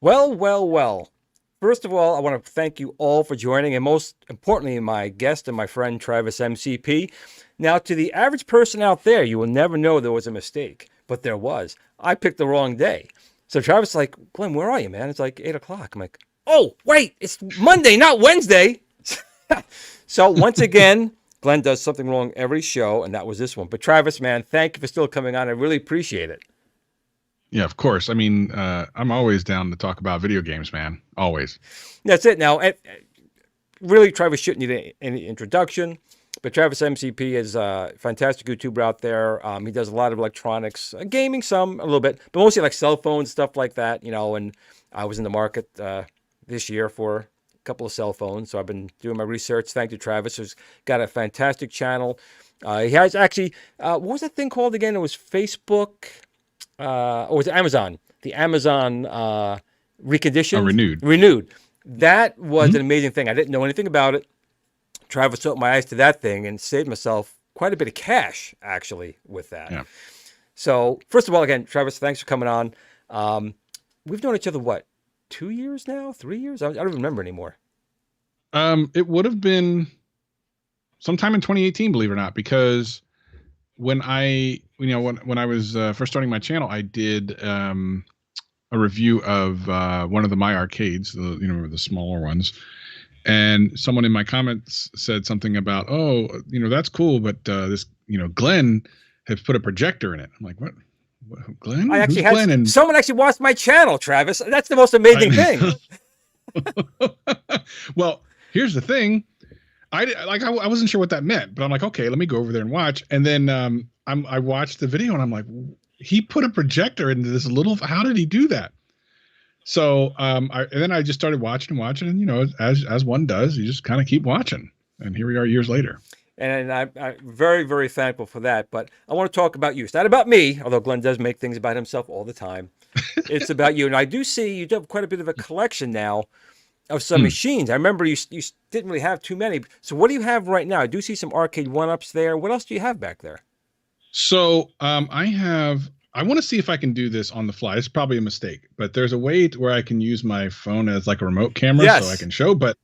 Well, well, well. First of all, I want to thank you all for joining, and most importantly, my guest and my friend Travis MCP. Now, to the average person out there, you will never know there was a mistake, but there was. I picked the wrong day. So Travis is like, Glenn, where are you, man? It's like 8 o'clock. I'm like, oh, wait, it's Monday, not Wednesday. So once again, Glenn does something wrong every show, and that was this one. But Travis, man, thank you for still coming on. I really appreciate it. Yeah, of course. I mean, I'm always down to talk about video games, man. Always. That's it. Now, really, Travis shouldn't need any introduction, but Travis MCP is a fantastic YouTuber out there. He does a lot of electronics, gaming some, a little bit, but mostly like cell phones, stuff like that, and I was in the market this year for a couple of cell phones, so I've been doing my research. Thank you, Travis, who's got a fantastic channel. He has actually, what was that thing called again? It was Facebook... or was it Amazon? The Amazon reconditioned? Renewed. That was an amazing thing. I didn't know anything about it. Travis opened my eyes to that thing and saved myself quite a bit of cash, actually, with that. Yeah. So, first of all, again, Travis, thanks for coming on. We've known each other, what, 2 years now? 3 years? I don't even remember anymore. It would have been sometime in 2018, believe it or not, because... when I was first starting my channel, I did a review of one of the My Arcades, the smaller ones, and someone in my comments said something about, oh, that's cool, but this, Glenn has put a projector in it. I'm like, what Glenn? I actually had Glenn? Someone actually watched my channel, Travis. That's the most amazing thing. Well, here's the thing. I wasn't sure what that meant, but I'm like, okay, let me go over there and watch. And then I watched the video and I'm like, he put a projector into this little, how did he do that? So and then I just started watching, and as one does, you just kind of keep watching. And here we are years later. And I'm very, very thankful for that. But I want to talk about you. It's not about me, although Glenn does make things about himself all the time. It's about you. And I do see you do have quite a bit of a collection now of some machines. I remember you didn't really have too many. So what do you have right now? I do see some arcade one-ups there. What else do you have back there? So I have I want to see if I can do this on the fly. It's probably a mistake, but there's a way where I can use my phone as like a remote camera so I Yes. can show. But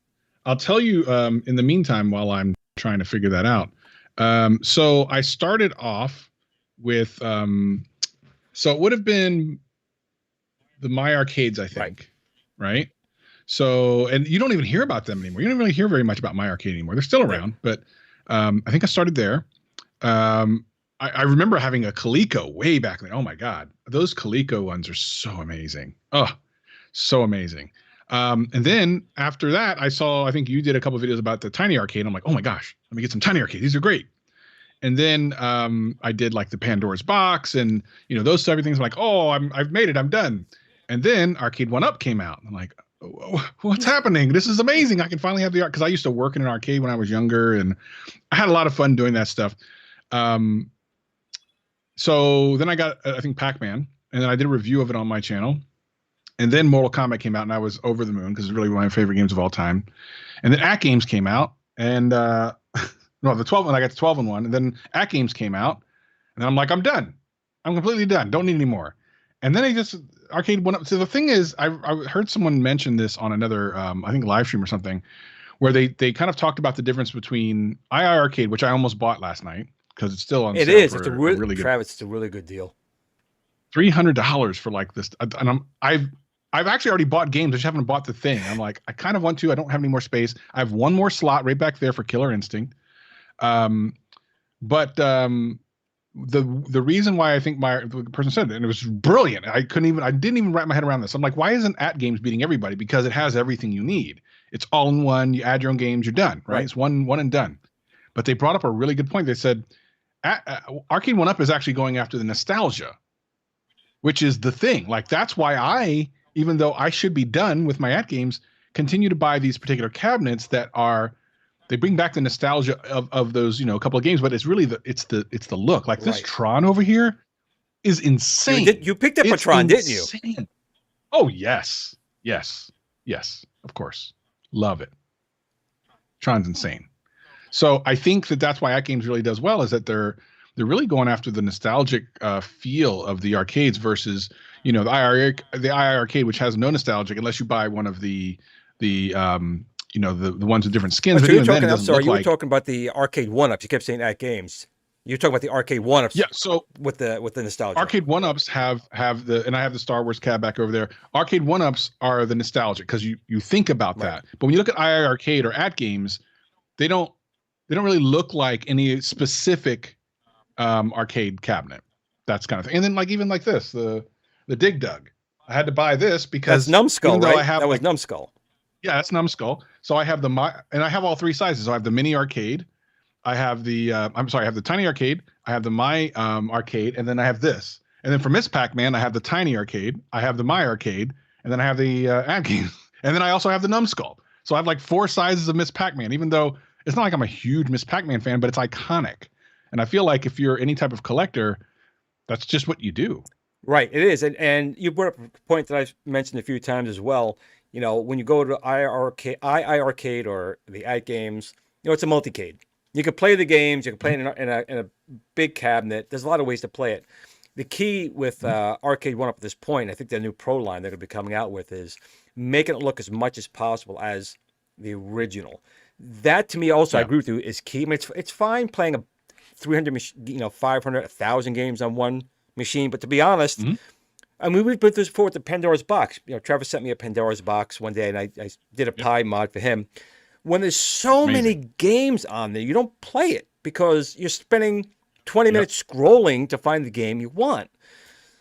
I'll tell you in the meantime while I'm trying to figure that out. So I started off with so it would have been the My Arcades, I Right. think, right? So, and you don't even hear about them anymore. You don't really hear very much about My Arcade anymore. They're still Right. around, but I think I started there. Um, I remember having a Coleco way back then. Oh my God, those Coleco ones are so amazing. Oh, so amazing. And then after that, I think you did a couple of videos about the Tiny Arcade. I'm like, oh my gosh, let me get some Tiny Arcade. These are great. And then I did like the Pandora's Box and those type of things. I'm like, oh, I've made it. I'm done. And then Arcade One Up came out. I'm like, what's happening? This is amazing. I can finally have the art because I used to work in an arcade when I was younger, and I had a lot of fun doing that stuff. So then I got I think Pac-Man, and then I did a review of it on my channel. And then Mortal Kombat came out, and I was over the moon because it's really one of my favorite games of all time. And then At Games came out, and no, the 12 one, I got the 12 and one, and then At Games came out, and then I'm like, I'm done. I'm completely done. Don't need any more. And then Arcade went up. So the thing is, I heard someone mention this on another, I think live stream or something, where they kind of talked about the difference between II Arcade, which I almost bought last night because it's still on It sale is. for It's a really good Travis. It's a really good deal. $300 for like this. And I've actually already bought games. I just haven't bought the thing. I'm like, I kind of want to. I don't have any more space. I have one more slot right back there for Killer Instinct. But the reason why I think the person said it, and it was brilliant. I didn't even wrap my head around this. I'm like, why isn't At Games beating everybody? Because it has everything you need. It's all in one. You add your own games, you're done, right? It's one and done. But they brought up a really good point. They said Arcade One Up is actually going after the nostalgia, which is the thing. Like that's why even though I should be done with my At Games, continue to buy these particular cabinets that they bring back the nostalgia of those, a couple of games, but it's really it's the look. Like this Tron over here is insane. You picked up a Tron, didn't you? Oh yes. Of course. Love it. Tron's insane. So I think that's why At Games really does well, is that they're really going after the nostalgic feel of the arcades versus, the II Arcade, which has no nostalgic unless you buy one of the ones with different skins. But you were talking about the Arcade One Ups. You kept saying At Games. You're talking about the Arcade One Ups. Yeah. So with the nostalgia. Arcade One Ups have and I have the Star Wars cab back over there. Arcade One Ups are the nostalgic because you think about that. But when you look at II Arcade or At Games, they don't really look like any specific arcade cabinet. That's kind of thing. And then even like this, the Dig Dug. I had to buy this because that's Numbskull, right? That was Numbskull. Yeah, that's Numbskull. So I have and I have all three sizes. So I have the mini arcade, I have the I have the tiny arcade, I have the My Arcade, and then I have this. And then for Miss Pac-Man, I have the tiny arcade, I have the My Arcade, and then I have the Ad Game, and then I also have the Numbskull. So I have like 4 sizes of Miss Pac-Man, even though it's not like I'm a huge Miss Pac-Man fan, but it's iconic. And I feel like if you're any type of collector, that's just what you do. Right, it is. And you brought up a point that I've mentioned a few times as well. When you go to II Arcade or the At Games, it's a multicade. You can play the games. You can play it in a big cabinet. There's a lot of ways to play it. The key with Arcade One up at this point, I think the new Pro line they're going to be coming out with is making it look as much as possible as the original. That to me also, I agree with you, is key. I mean, it's fine playing a 300, 500, 1,000 games on one machine, but to be honest, I mean, we've been through this before with the Pandora's Box. Travis sent me a Pandora's Box one day, and I did a Pi mod for him. When there's so many games on there, you don't play it because you're spending 20 minutes scrolling to find the game you want.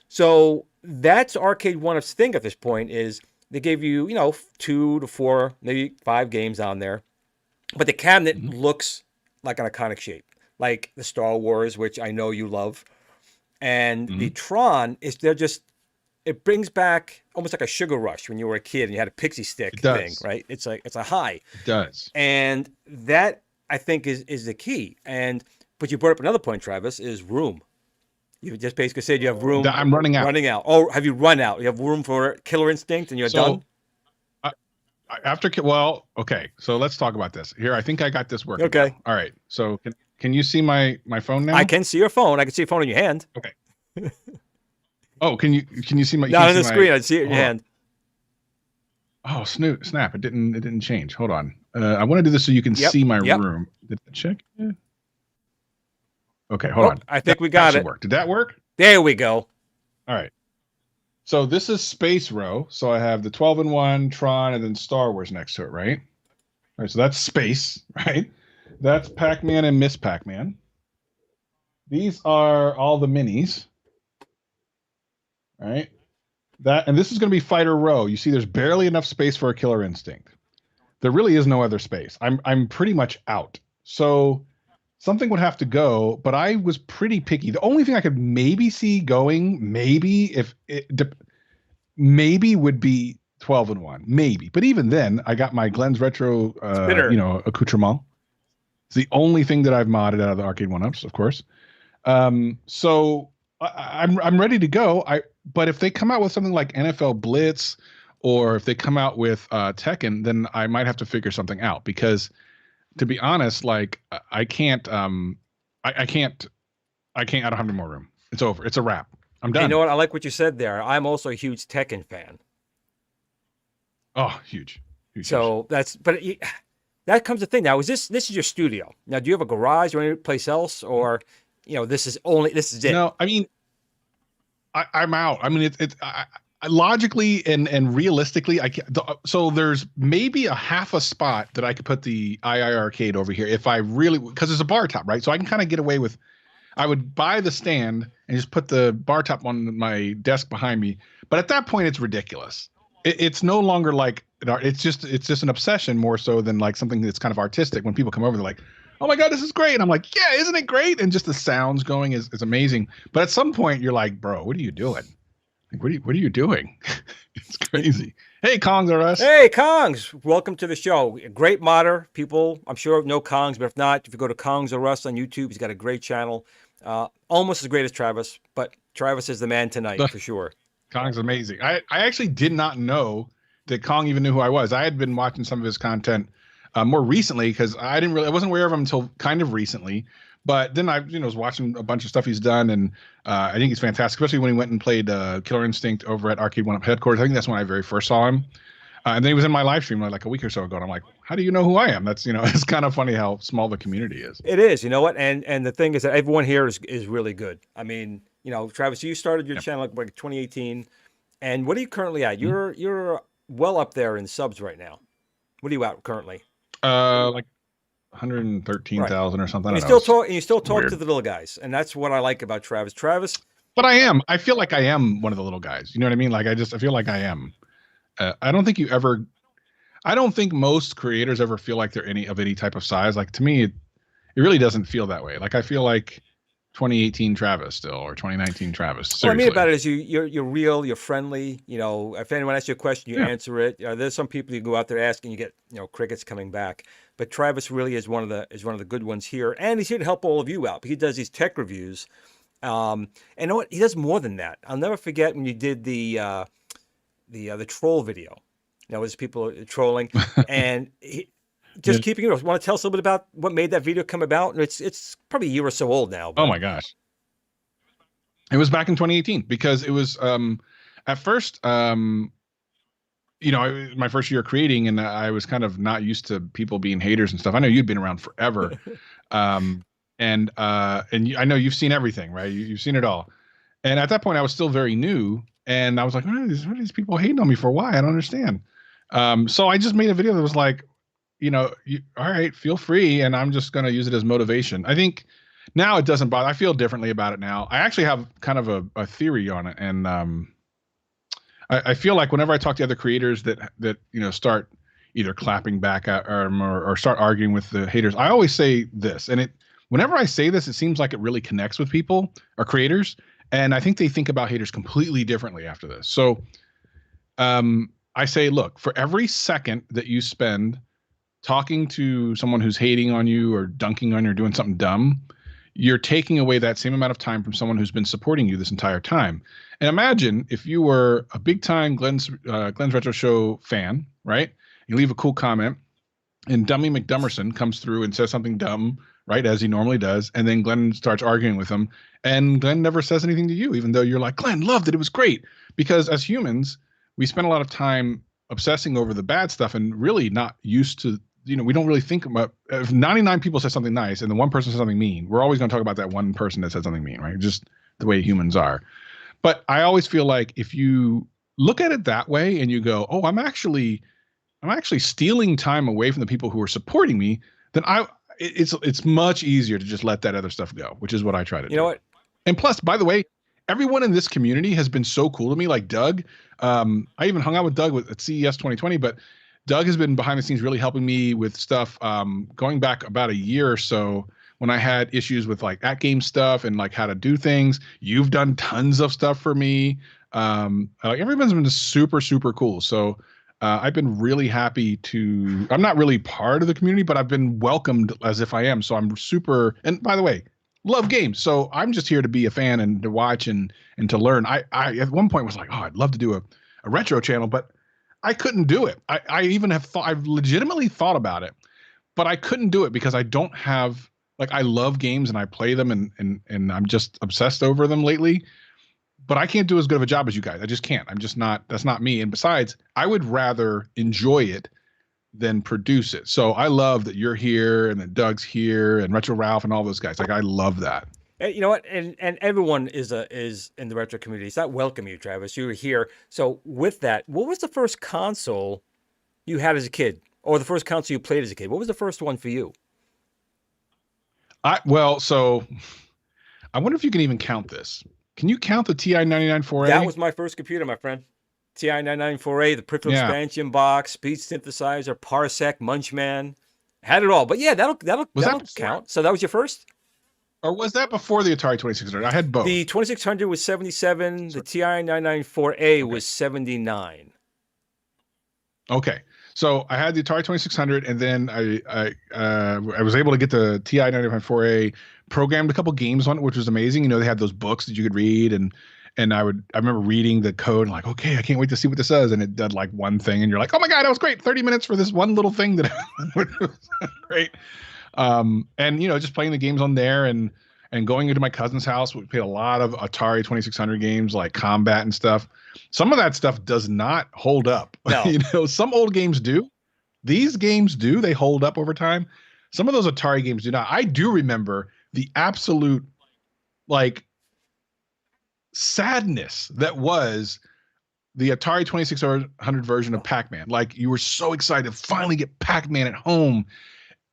So that's Arcade One Up's thing at this point is they gave you, 2 to 4, maybe 5 games on there, but the cabinet looks like an iconic shape, like the Star Wars, which I know you love, and the Tron it brings back almost like a sugar rush when you were a kid and you had a pixie stick thing, right? It's a high. It does. And that I think is the key. But you brought up another point, Travis, is room. You just basically said you have room. I'm running out. Running out. Oh, have you run out? You have room for Killer Instinct and you're done? Okay. So let's talk about this. Here, I think I got this working. Okay. Now. All right. So can you see my phone now? I can see your phone. I can see your phone in your hand. Okay. Oh, can you see my? You Not can't on see the my. screen. I see it in your Hold on. hand. Oh, snap! It didn't change. Hold on. I want to do this so you can Yep. see my Yep. room. Did that check? Yeah. Okay, hold Oh, on. I That think we that got should it. work. Did that work? There we go. All right. So this is space row. So I have the 12 and 1, Tron, and then Star Wars next to it, right? All right, so that's space, right? That's Pac-Man and Miss Pac-Man. These are all the minis, right? That and this is going to be fighter row. You see, there's barely enough space for a killer instinct. There really is no other space. I'm pretty much out. So something would have to go, but I was pretty picky. The only thing I could maybe see going, maybe if it maybe would be 12 and 1, maybe. But even then, I got my Glenn's retro Spinner. accoutrement. It's the only thing that I've modded out of the arcade one-ups, of course. So I'm ready to go. But if they come out with something like NFL Blitz, or if they come out with Tekken, then I might have to figure something out, because to be honest, like I can't I can't I don't have any more room. It's over. It's a wrap. I'm And you know done. what? I like what you said there. I'm also a huge Tekken fan. Oh, huge. Huge, huge. So that comes the thing. Now, this is your studio? Now, do you have a garage or any place else, or this is it? No, I mean, I'm out. I mean, logically and realistically, I can't. So there's maybe a half a spot that I could put the II arcade over here if I really, because it's a bar top, right? So I can kind of get away with. I would buy the stand and just put the bar top on my desk behind me. But at that point, it's ridiculous. It's no longer like it's just an obsession more so than like something that's kind of artistic. When people come over, they're like, "Oh my God, this is great!" And I'm like, "Yeah, isn't it great?" And just the sounds going is amazing. But at some point, you're like, "Bro, what are you doing? Like, what are you doing?" It's crazy. Hey, Kongs are us. Hey, Kongs, welcome to the show. Great modder. People, I'm sure, know Kongs, but if not, if you go to Kongs or Us on YouTube, he's got a great channel. Almost as great as Travis, but Travis is the man tonight for sure. Kong's amazing. I actually did not know that Kong even knew who I was. I had been watching some of his content more recently, because I wasn't aware of him until kind of recently. But then I was watching a bunch of stuff he's done, and I think he's fantastic, especially when he went and played Killer Instinct over at Arcade One Up headquarters. I think that's when I very first saw him. And then he was in my live stream like a week or so ago, and I'm like, how do you know who I am? That's it's kind of funny how small the community is. It is, you know what? And the thing is that everyone here is really good. I mean, Travis, you started your channel like 2018, and what are you currently at? You're well up there in subs right now. What are you at currently? Like Right. 113,000 or something. And I you don't know. still talk Weird. to the little guys, and that's what I like about Travis. Travis, But I am. I feel like I am one of the little guys. You know what I mean? Like I feel like I am. I don't think I don't think most creators ever feel like they're any type of size. Like to me, it really doesn't feel that way. Like I feel like 2018 Travis still, or 2019 Travis. Seriously. what I mean about it is you're real, you're friendly. If anyone asks you a question, you answer it. There's some people you go out there asking, you get crickets coming back. But Travis really is one of the good ones here, and he's here to help all of you out. He does these tech reviews, and you know what? He does more than that. I'll never forget when you did the troll video. There's people trolling, and just keeping it real. Want to tell us a little bit about what made that video come about? It's probably a year or so old now. But... Oh my gosh. It was back in 2018, because it was at first my first year creating, and I was kind of not used to people being haters and stuff. I know you'd been around forever. And I know you've seen everything, right? You've seen it all. And at that point I was still very new, and I was like, what are these people hating on me for? Why? I don't understand. So I just made a video that was like, all right, feel free. And I'm just going to use it as motivation. I think now it doesn't bother. I feel differently about it now. I actually have kind of a theory on it. And I feel like whenever I talk to other creators that start either clapping back at or start arguing with the haters, I always say this. And whenever I say this, it seems like it really connects with people or creators. And I think they think about haters completely differently after this. So I say, look, for every second that you spend talking to someone who's hating on you or dunking on you or doing something dumb, you're taking away that same amount of time from someone who's been supporting you this entire time. And imagine if you were a big time Glenn's Retro Show fan, right? You leave a cool comment, and Dummy McDummerson comes through and says something dumb, right, as he normally does, and then Glenn starts arguing with him, and Glenn never says anything to you, even though you're like, Glenn, loved it, it was great. Because as humans, we spend a lot of time obsessing over the bad stuff and really not used to, we don't really think about, if 99 people say something nice and the one person says something mean, we're always going to talk about that one person that said something mean, right? Just the way humans are. But I always feel like if you look at it that way and you go, oh, I'm actually stealing time away from the people who are supporting me, then it's much easier to just let that other stuff go, which is what I try to do. You know what? And plus, by the way, everyone in this community has been so cool to me, like Doug. I even hung out with Doug at CES 2020, but Doug has been behind the scenes really helping me with stuff going back about a year or so when I had issues with like at game stuff and like how to do things. You've done tons of stuff for me. Everyone's been super, super cool. So I've been really happy I'm not really part of the community, but I've been welcomed as if I am. So I'm super, and by the way, love games. So I'm just here to be a fan and to watch and to learn. I at one point was like, oh, I'd love to do a retro channel, but I couldn't do it. I've legitimately thought about it, but I couldn't do it because I don't have, like, I love games and I play them and I'm just obsessed over them lately, but I can't do as good of a job as you guys. I just can't. I'm just not, that's not me. And besides, I would rather enjoy it than produce it. So I love that you're here and that Doug's here and Retro Ralph and all those guys. Like, I love that. You know what? And everyone is in the retro community. It's not welcome you, Travis. You were here. So with that, what was the first console you had as a kid, or the first console you played as a kid? What was the first one for you? So I wonder if you can even count this. Can you count the TI 99-4A? That was my first computer, my friend. TI 99-4A, the peripheral expansion box, speed synthesizer, Parsec, Munchman, had it all. But yeah, that'll count. So that was your first? Or was that before the Atari 2600? I had both. The 2600 was 77. The TI 994A was 79. Okay. So I had the Atari 2600, and then I was able to get the TI 994A, programmed a couple games on it, which was amazing. They had those books that you could read, and I remember reading the code and like, okay, I can't wait to see what this does. And it did like one thing, and you're like, oh my God, that was great. 30 minutes for this one little thing that was great. And just playing the games on there and going into my cousin's house, we played a lot of Atari 2600 games like Combat and stuff. Some of that stuff does not hold up. No. Some old games do. These games do. They hold up over time. Some of those Atari games do not. I do remember the absolute like sadness that was the Atari 2600 version of Pac-Man. Like, you were so excited to finally get Pac-Man at home,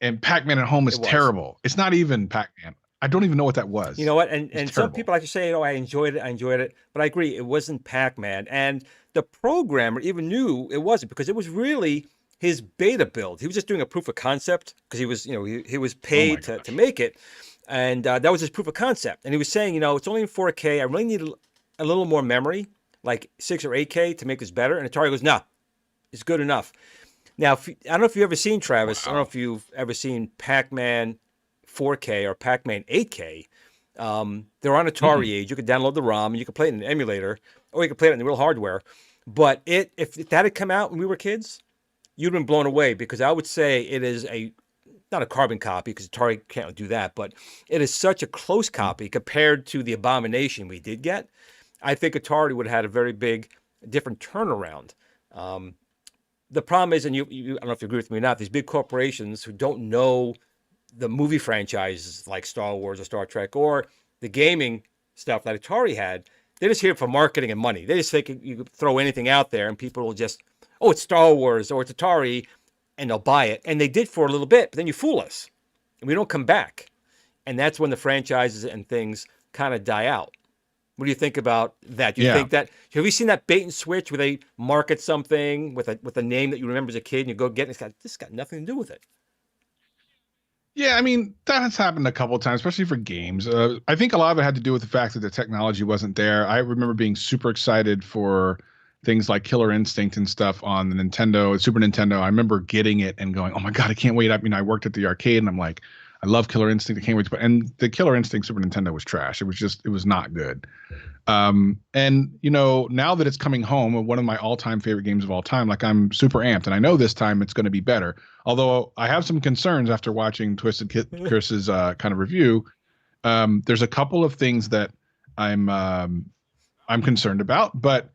and Pac-Man at home is terrible. It's not even Pac-Man. I don't even know what that was. You know what? And some people like to say, I enjoyed it. But I agree, it wasn't Pac-Man. And the programmer even knew it wasn't, because it was really his beta build. He was just doing a proof of concept because he was, he was paid to make it. And that was his proof of concept. And he was saying, it's only in 4K. I really need a little more memory, like 6 or 8K to make this better. And Atari goes, nah, it's good enough. Now, I don't know if you've ever seen, Travis, I don't know if you've ever seen Pac-Man 4K or Pac-Man 8K. They're on Atari Age. You could download the ROM and you could play it in an emulator, or you could play it in the real hardware. But if that had come out when we were kids, you'd been blown away, because I would say it is not a carbon copy, because Atari can't do that, but it is such a close copy compared to the abomination we did get. I think Atari would have had a very big, different turnaround. The problem is, and you I don't know if you agree with me or not, these big corporations who don't know the movie franchises like Star Wars or Star Trek or the gaming stuff that Atari had, they're just here for marketing and money. They just think you could throw anything out there and people will just, oh, it's Star Wars or it's Atari, and they'll buy it. And they did for a little bit, but then you fool us and we don't come back. And that's when the franchises and things kind of die out. What do you think about that? Do you think that, have you seen that bait and switch where they market something with a name that you remember as a kid and you go get it? This got nothing to do with it. Yeah, I mean, that has happened a couple of times, especially for games. I think a lot of it had to do with the fact that the technology wasn't there. I remember being super excited for things like Killer Instinct and stuff on the Nintendo, Super Nintendo. I remember getting it and going, oh my God, I can't wait. I mean, I worked at the arcade and I'm like, I love Killer Instinct. I can't wait to play. And the Killer Instinct Super Nintendo was trash. It was not good. And now that it's coming home, one of my all-time favorite games of all time, like I'm super amped, and I know this time it's going to be better. Although I have some concerns after watching Chris's kind of review. There's a couple of things that I'm I'm concerned about, but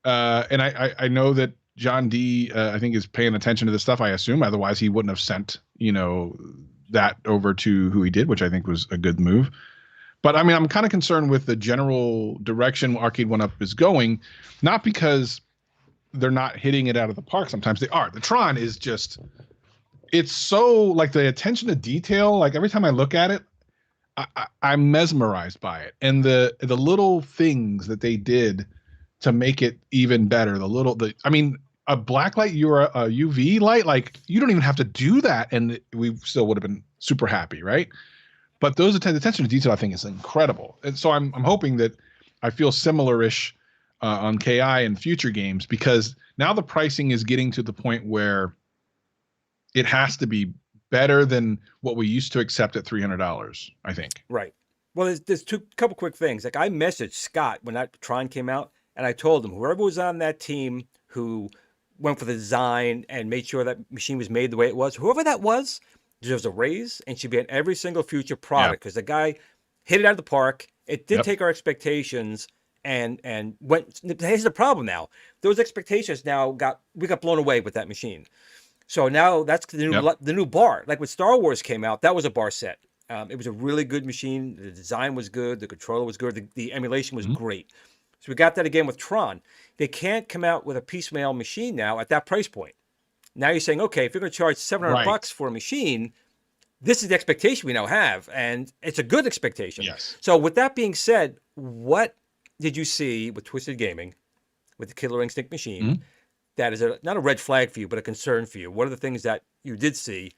and I know that John D I think is paying attention to this stuff. I assume, otherwise he wouldn't have sent that over to who he did, which I think was a good move. But I mean, I'm kind of concerned with the general direction Arcade One Up is going, not because they're not hitting it out of the park. Sometimes they are. The Tron is just, it's so like the attention to detail. Like every time I look at it, I'm mesmerized by it, and the little things that they did to make it even better. I mean, a black light, a UV light, like you don't even have to do that, and we still would have been super happy, right? But those attention to detail, I think, is incredible. And so I'm hoping that I feel similar-ish on KI and future games, because now the pricing is getting to the point where it has to be better than what we used to accept at $300, I think. Right. Well, there's couple quick things. Like I messaged Scott when that Tron came out, and I told him whoever was on that team who went for the design and made sure that machine was made the way it was, whoever that was, deserves a raise and should be in every single future product, because the guy hit it out of the park. It did take our expectations and went. Here's the problem now. Those expectations we got blown away with that machine. So now that's the new bar. Like when Star Wars came out, that was a bar set. It was a really good machine. The design was good. The controller was good. The emulation was great. So we got that again with Tron. They can't come out with a piecemeal machine now at that price point. Now you're saying, okay, if you're going to charge $700 for a machine, this is the expectation we now have, and it's a good expectation. Yes. So with that being said, what did you see with Twisted Gaming, with the Killer Instinct machine, that is not a red flag for you, but a concern for you? What are the things that you did see?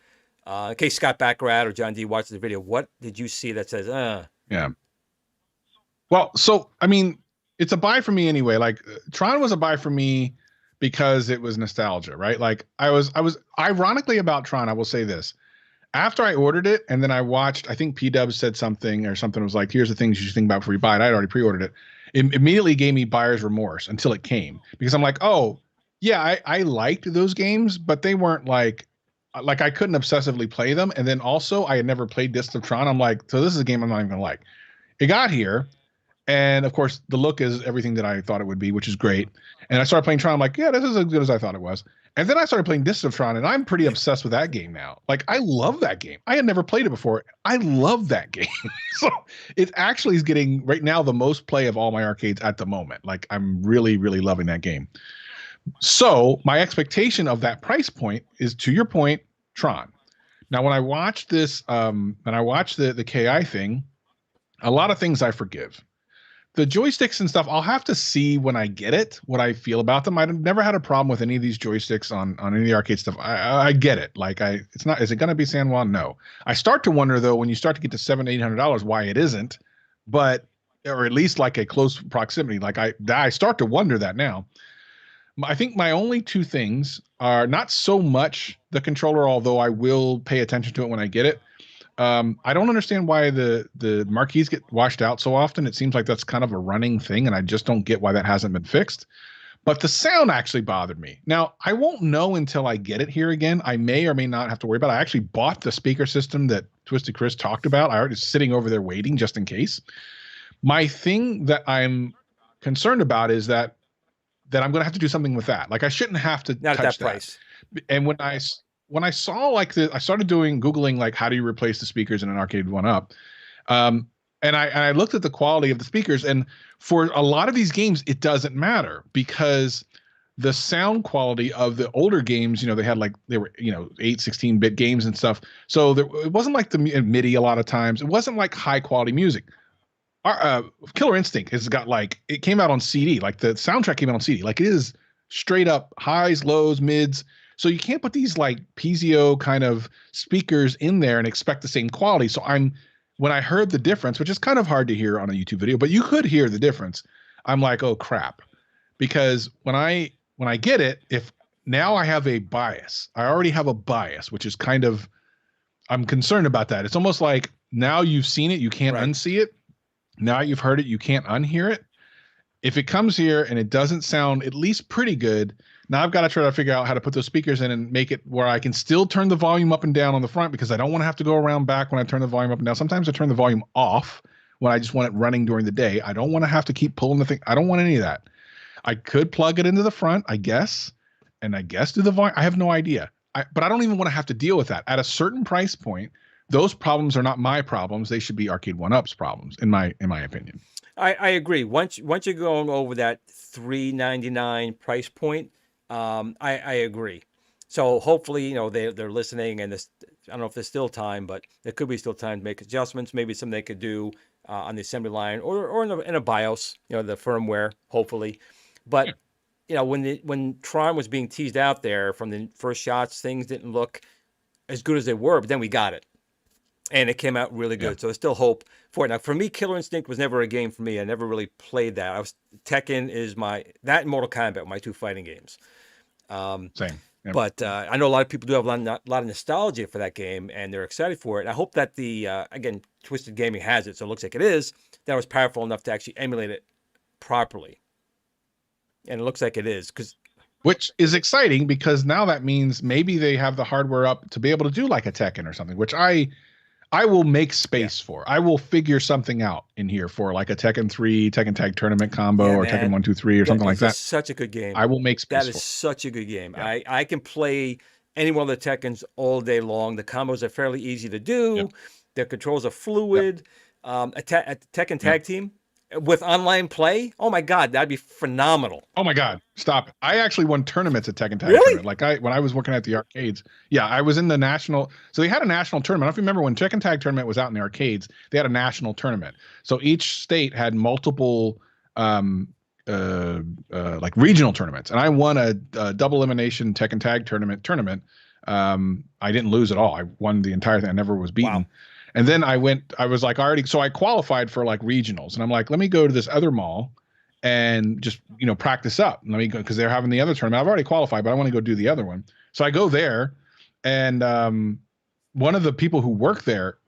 In case Scott Baccarat or John D watches the video, what did you see that says, Yeah. Well, so, I mean, it's a buy for me anyway. Like, Tron was a buy for me because it was nostalgia, right? Like, I was ironically about Tron, I will say this. After I ordered it, and then I watched, I think P-Dub said something was like, here's the things you should think about before you buy it. I'd already pre-ordered it. It immediately gave me buyer's remorse until it came, because I'm like, oh, yeah, I liked those games, but they weren't like I couldn't obsessively play them. And then also I had never played Discs of Tron. I'm like, so this is a game I'm not even gonna like. It got here, and of course the look is everything that I thought it would be, which is great. And I started playing Tron. I'm like, yeah, this is as good as I thought it was. And then I started playing Discs of Tron, and I'm pretty obsessed with that game now. Like, I love that game. I had never played it before. I love that game. So it actually is getting right now the most play of all my arcades at the moment. Like, I'm really, really loving that game. So my expectation of that price point is, to your point, Tron. Now, when I watch this, when I watch the KI thing, a lot of things I forgive. The joysticks and stuff, I'll have to see when I get it, what I feel about them. I've never had a problem with any of these joysticks on any of the arcade stuff. I get it. Like, it's not, is it going to be San Juan? No. I start to wonder, though, when you start to get to $700-800, why it isn't, but, or at least like a close proximity. Like, I start to wonder that now. I think my only two things are not so much the controller, although I will pay attention to it when I get it. I don't understand why the marquees get washed out so often. It seems like that's kind of a running thing, and I just don't get why that hasn't been fixed. But the sound actually bothered me. Now, I won't know until I get it here again. I may or may not have to worry about it. I actually bought the speaker system that Twisted Chris talked about. I already sitting over there waiting just in case. My thing that I'm concerned about is that I'm going to have to do something with that. Like, I shouldn't have to not touch at that price. And when I saw like I started Googling like how do you replace the speakers in an Arcade One Up, and I looked at the quality of the speakers, and for a lot of these games it doesn't matter, because the sound quality of the older games, they had like, they were 8-16-bit games and stuff, so it wasn't like the MIDI a lot of times. It wasn't like high quality music. Our Killer Instinct has got like, it came out on CD, like the soundtrack came out on CD, like it is straight up highs, lows, mids. So you can't put these like Pizio kind of speakers in there and expect the same quality. So when I heard the difference, which is kind of hard to hear on a YouTube video, but you could hear the difference, I'm like, oh crap. Because when I get it, if now I have a bias, I already have a bias, which is kind of, I'm concerned about that. It's almost like now you've seen it, you can't unsee it. Now you've heard it, you can't unhear it. If it comes here and it doesn't sound at least pretty good, now I've got to try to figure out how to put those speakers in and make it where I can still turn the volume up and down on the front, because I don't want to have to go around back when I turn the volume up and down. Sometimes I turn the volume off when I just want it running during the day. I don't want to have to keep pulling the thing. I don't want any of that. I could plug it into the front, I guess, and I guess do the volume. I have no idea. But I don't even want to have to deal with that. At a certain price point, those problems are not my problems. They should be Arcade One-Up's problems, in my opinion. I agree. Once you're going over that $399 price point, I agree. So hopefully, they're listening, and this, I don't know if there's still time, but there could be still time to make adjustments. Maybe something they could do on the assembly line or in a BIOS, the firmware, hopefully. But when Tron was being teased out there from the first shots, things didn't look as good as they were, but then we got it. And it came out really good. So there's still hope for it. Now, for me, Killer Instinct was never a game for me. I never really played that. Tekken is that and Mortal Kombat were my two fighting games. Same. Yep. But I know a lot of people do have a lot of nostalgia for that game, and they're excited for it. And I hope that again, Twisted Gaming has it, so it looks like it is. That was powerful enough to actually emulate it properly. And it looks like it is, which is exciting, because now that means maybe they have the hardware up to be able to do like a Tekken or something, which I will make space for. I will figure something out in here for like a Tekken 3, Tekken Tag Tournament combo, or Tekken 1, 2, 3 or something like that. Such a good game. I will make space for. That is such a good game. Yeah. I can play any one of the Tekkens all day long. The combos are fairly easy to do. Yep. Their controls are fluid. Yep. A Tekken Tag Team with online play, oh my God, that'd be phenomenal. Oh my God, stop it. I actually won tournaments at Tekken Tag Really? Tournament. Like when I was working at the arcades. Yeah, I was in the national. So they had a national tournament. I don't know if you remember when Tekken Tag Tournament was out in the arcades, they had a national tournament. So each state had multiple like regional tournaments. And I won a double elimination Tekken Tag tournament. I didn't lose at all. I won the entire thing. I never was beaten. Wow. And then I was like so I qualified for like regionals, and I'm like, let me go to this other mall and just, practice up. Let me go, because they're having the other tournament. I've already qualified, but I want to go do the other one. So I go there, and one of the people who worked there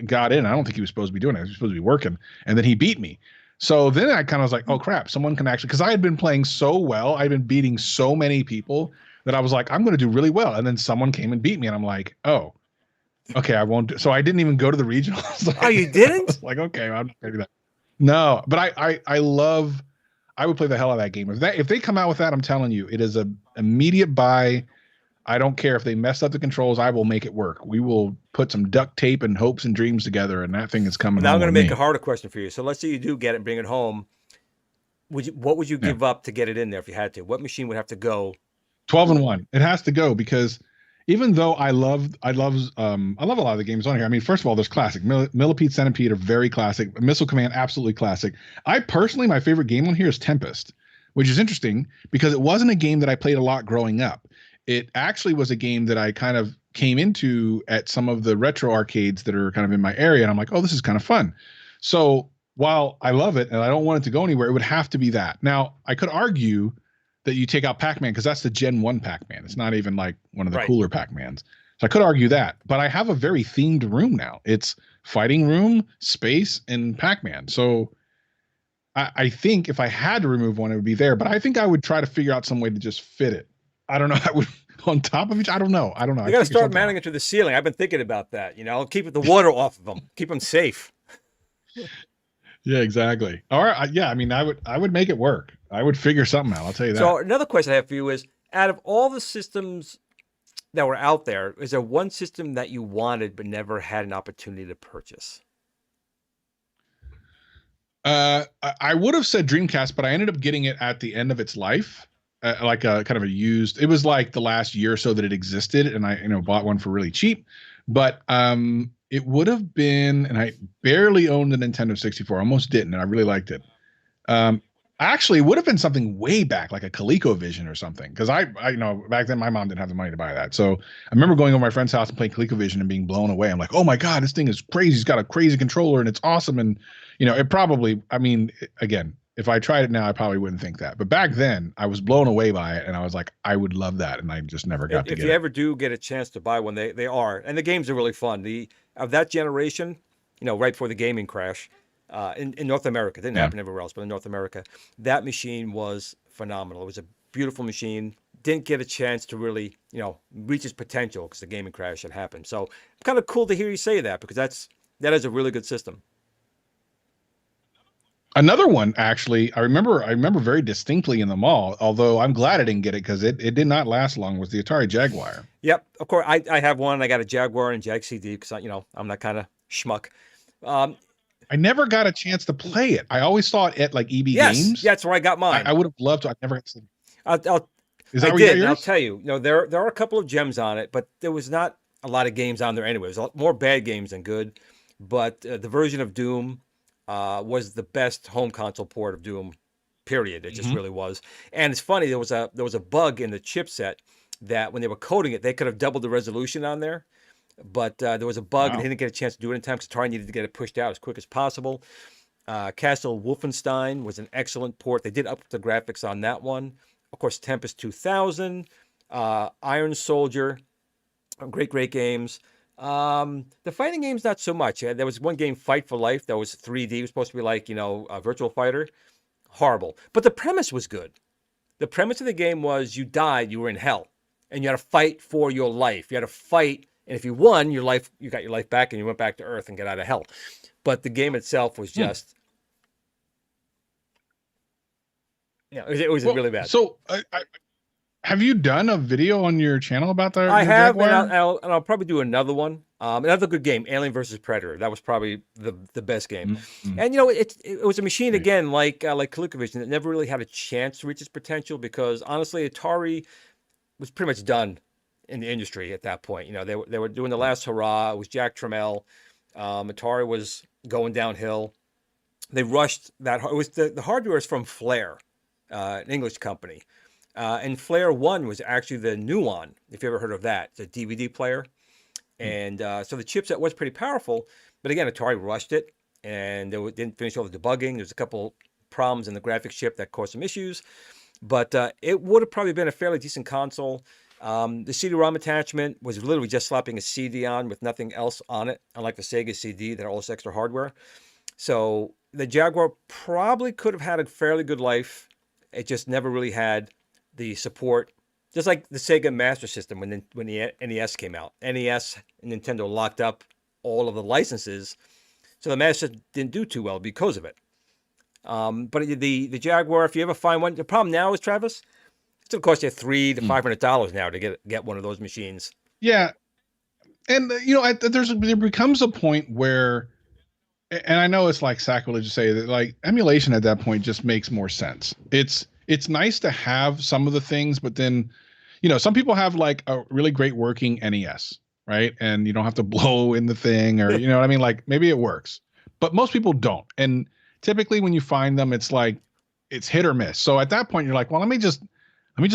got in. I don't think he was supposed to be doing it. He was supposed to be working. And then he beat me. So then I kind of was like, oh crap, someone can actually, because I had been playing so well. I'd been beating so many people that I was like, I'm going to do really well. And then someone came and beat me, and I'm like, oh, okay, I won't do. So I didn't even go to the regionals. Oh, you didn't? I was like, okay, I'm not gonna do that. No, but I would play the hell out of that game. If they come out with that, I'm telling you, it is a immediate buy. I don't care if they mess up the controls. I will make it work. We will put some duct tape and hopes and dreams together, and that thing is coming. Now I'm going to make a harder question for you. So let's say you do get it and bring it home. What would you give up to get it in there if you had to? What machine would have to go? 12-1. It has to go, because even though I love a lot of the games on here. I mean, first of all, there's classic. Millipede, Centipede are very classic. Missile Command, absolutely classic. I personally, my favorite game on here is Tempest, which is interesting because it wasn't a game that I played a lot growing up. It actually was a game that I kind of came into at some of the retro arcades that are kind of in my area. And I'm like, oh, this is kind of fun. So while I love it and I don't want it to go anywhere, it would have to be that. Now, I could argue that you take out Pac-Man, because that's the Gen 1 Pac-Man. It's not even like one of the cooler Pac-Mans. So I could argue that. But I have a very themed room now. It's fighting room, space, and Pac-Man. So I think if I had to remove one, it would be there. But I think I would try to figure out some way to just fit it. I don't know. I would on top of each. I don't know. You got to start mounting it to the ceiling. I've been thinking about that. Keep the water off of them. Keep them safe. Yeah, exactly. Or yeah, I mean, I would make it work. I would figure something out. I'll tell you that. So another question I have for you is, out of all the systems that were out there, is there one system that you wanted but never had an opportunity to purchase? I would have said Dreamcast, but I ended up getting it at the end of its life, like a kind of a used. It was like the last year or so that it existed, and I bought one for really cheap. But it would have been, and I barely owned a Nintendo 64, almost didn't, and I really liked it. Actually, it would have been something way back, like a ColecoVision or something, because I back then my mom didn't have the money to buy that. So I remember going over to my friend's house and playing ColecoVision and being blown away. I'm like, oh my God, this thing is crazy. It's got a crazy controller and it's awesome. And it probably, I mean, again, if I tried it now, I probably wouldn't think that. But back then, I was blown away by it, and I was like, I would love that, and I just never got to get it. If you ever do get a chance to buy one, they are, and the games are really fun. Of that generation, right before the gaming crash, in North America. It didn't Yeah. happen everywhere else, but in North America, that machine was phenomenal. It was a beautiful machine. Didn't get a chance to really, reach its potential because the gaming crash had happened. So kind of cool to hear you say that because that is a really good system. Another one, actually, I remember very distinctly in the mall, although I'm glad I didn't get it because it did not last long, was the Atari Jaguar. Yep, of course. I have one. I got a Jaguar and Jag CD because I'm that kind of schmuck. Um, I never got a chance to play it. I always saw it at like EB yes, Games. yeah, that's where I got I mine. would have loved to. I never got to. I'll Is I that where you got did, and I'll yours? tell you, there are a couple of gems on it, but there was not a lot of games on there anyway. There's a lot more bad games than good. But the version of Doom was the best home console port of Doom. Period. It just Hmm. really was. And it's funny, there was a bug in the chipset that when they were coding it, they could have doubled the resolution on there. But there was a bug, and they Wow. didn't get a chance to do it in time because Atari needed to get it pushed out as quick as possible. Castle Wolfenstein was an excellent port. They did up the graphics on that one. Of course, Tempest 2000, Iron Soldier, great, great games. The fighting games, not so much. There was one game, Fight for Life, that was 3D. It was supposed to be like, a Virtual Fighter. Horrible. But the premise was good. The premise of the game was you died, you were in hell, and you had to fight for your life. You had to fight, and if you won, you got your life back, and you went back to Earth and got out of hell. But the game itself was Hmm. just, it was Well, really bad. so have you done a video on your channel about I your have, and Jaguar? I'll probably do another one. Another good game, Alien versus Predator. That was probably the best game. Mm-hmm. And it was a machine again, like ColecoVision, that never really had a chance to reach its potential because honestly, Atari was pretty much done in the industry at that point. They were doing the last hurrah. It was Jack Tramiel. Atari was going downhill. They rushed that. It was the hardware is from Flair, an English company. And Flair 1 was actually the Nuon, if you ever heard of that. It's a DVD player. And so the chipset was pretty powerful. But again, Atari rushed it and they didn't finish all the debugging. There's a couple problems in the graphics chip that caused some issues. But it would have probably been a fairly decent console. The CD-ROM attachment was literally just slapping a CD on with nothing else on it, unlike the Sega CD that had all this extra hardware. So the Jaguar probably could have had a fairly good life. It just never really had the support, just like the Sega Master System when the NES came out. NES and Nintendo locked up all of the licenses, so the Master System didn't do too well because of it. But the Jaguar, if you ever find one, the problem now is, Travis, it's gonna cost you $300 to $500 now to get one of those machines. Yeah, and there becomes a point where, and I know it's like sacrilege to say that, like, emulation at that point just makes more sense. It's nice to have some of the things, but then, some people have like a really great working NES, right? And you don't have to blow in the thing, or you know what I mean? Like maybe it works, but most people don't. And typically when you find them, it's like it's hit or miss. So at that point, you're like, well, let me just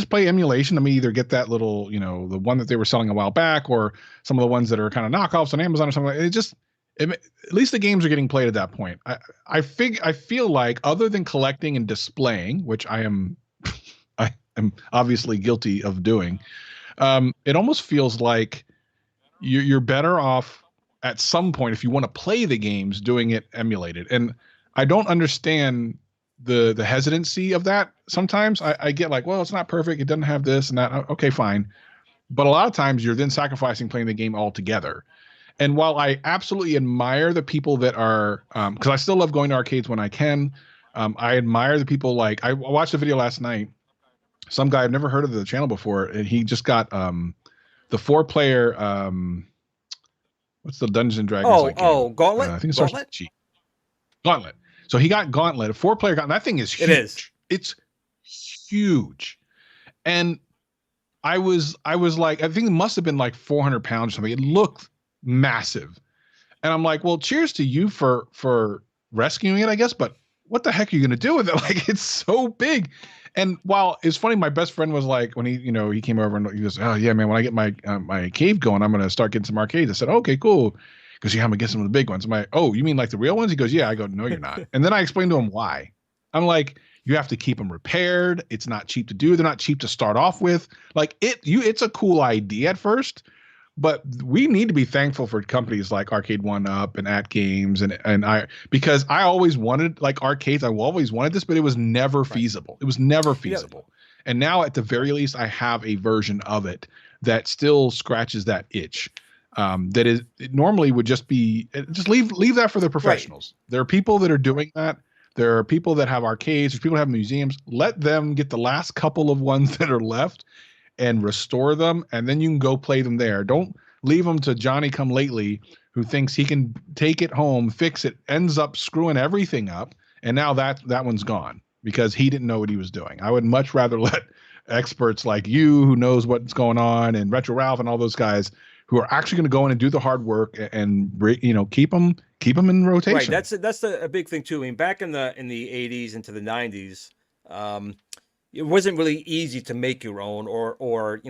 play emulation. Let me either get that little, the one that they were selling a while back, or some of the ones that are kind of knockoffs on Amazon or something like that. At least the games are getting played at that point. I feel like, other than collecting and displaying, which I am I am obviously guilty of doing, it almost feels like you're better off at some point, if you want to play the games, doing it emulated. And I don't understand the hesitancy of that. Sometimes I get like, well, it's not perfect, it doesn't have this and that. Okay, fine. But a lot of times you're then sacrificing playing the game altogether. And while I absolutely admire the people that are, because I still love going to arcades when I can, I admire the people. Like, I watched a video last night. Some guy, I've never heard of the channel before, and he just got the 4-player. What's the Dungeons and Dragons like game? Gauntlet, I think it starts with Gauntlet. G. Gauntlet. So he got Gauntlet, a 4-player Gauntlet. That thing is It is. huge. It's huge, and I was like, I think it must have been like 400 pounds or something. It looked massive. And I'm like, well, cheers to you for rescuing it, I guess, but what the heck are you going to do with it? Like, it's so big. And while it's funny, my best friend was like, when he came over and he goes, oh yeah, man, when I get my cave going, I'm going to start getting some arcades. I said, okay, cool. Because I'm going to get some of the big ones. I'm like, oh, you mean like the real ones? He goes, yeah. I go, no, you're not. And then I explained to him why. I'm like, you have to keep them repaired. It's not cheap to do. They're not cheap to start off with. Like, it's a cool idea at first, But we need to be thankful for companies like Arcade One Up and At Games and I, because I always wanted like arcades. I always wanted this, but it was never Right. feasible. It was never You know, feasible. And now at the very least, I have a version of it that still scratches that itch. That is, it normally would just be just leave that for the right. professionals. There are people that are doing that. There are people that have arcades. There's people that have museums. Let them get the last couple of ones that are left and restore them, and then you can go play them there. Don't leave them to Johnny come lately who thinks he can take it home, fix it, ends up screwing everything up, and now that one's gone because he didn't know what he was doing. I would much rather let experts like you who knows what's going on and Retro Ralph and all those guys who are actually going to go in and do the hard work and keep them in rotation. Right. That's a big thing too. I mean, back in the 80s into the 90s, it wasn't really easy to make your own or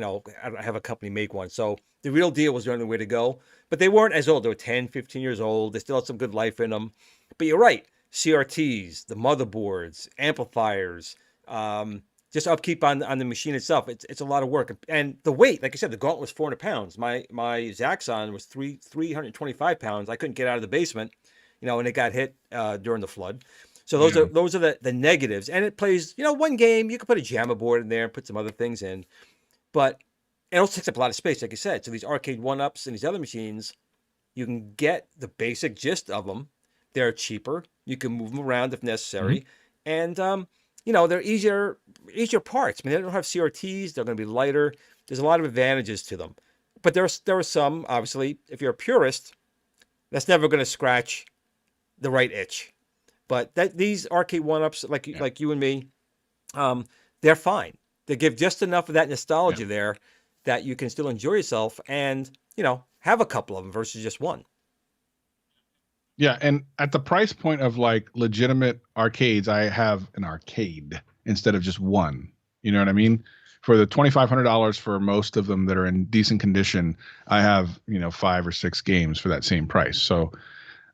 have a company make one. So the real deal was the only way to go. But they weren't as old. They were 10, 15 years old. They still had some good life in them. But you're right. CRTs, the motherboards, amplifiers, just upkeep on the machine itself. It's a lot of work. And the weight, like I said, the gauntlet was 400 pounds. My Zaxxon was 325 pounds. I couldn't get out of the basement, and it got hit during the flood. So those are the negatives. And it plays, one game. You could put a JAMA board in there and put some other things in. But it also takes up a lot of space, like you said. So these Arcade One-Ups and these other machines, you can get the basic gist of them. They're cheaper. You can move them around if necessary. And, they're easier parts. I mean, they don't have CRTs. They're going to be lighter. There's a lot of advantages to them. But there are some, obviously, if you're a purist, that's never going to scratch the right itch. But these Arcade One-Ups, like you and me, they're fine. They give just enough of that nostalgia there that you can still enjoy yourself and, have a couple of them versus just one. Yeah, and at the price point of like legitimate arcades, I have an arcade instead of just one. You know what I mean? For the $2,500 for most of them that are in decent condition, I have 5 or 6 games for that same price. So,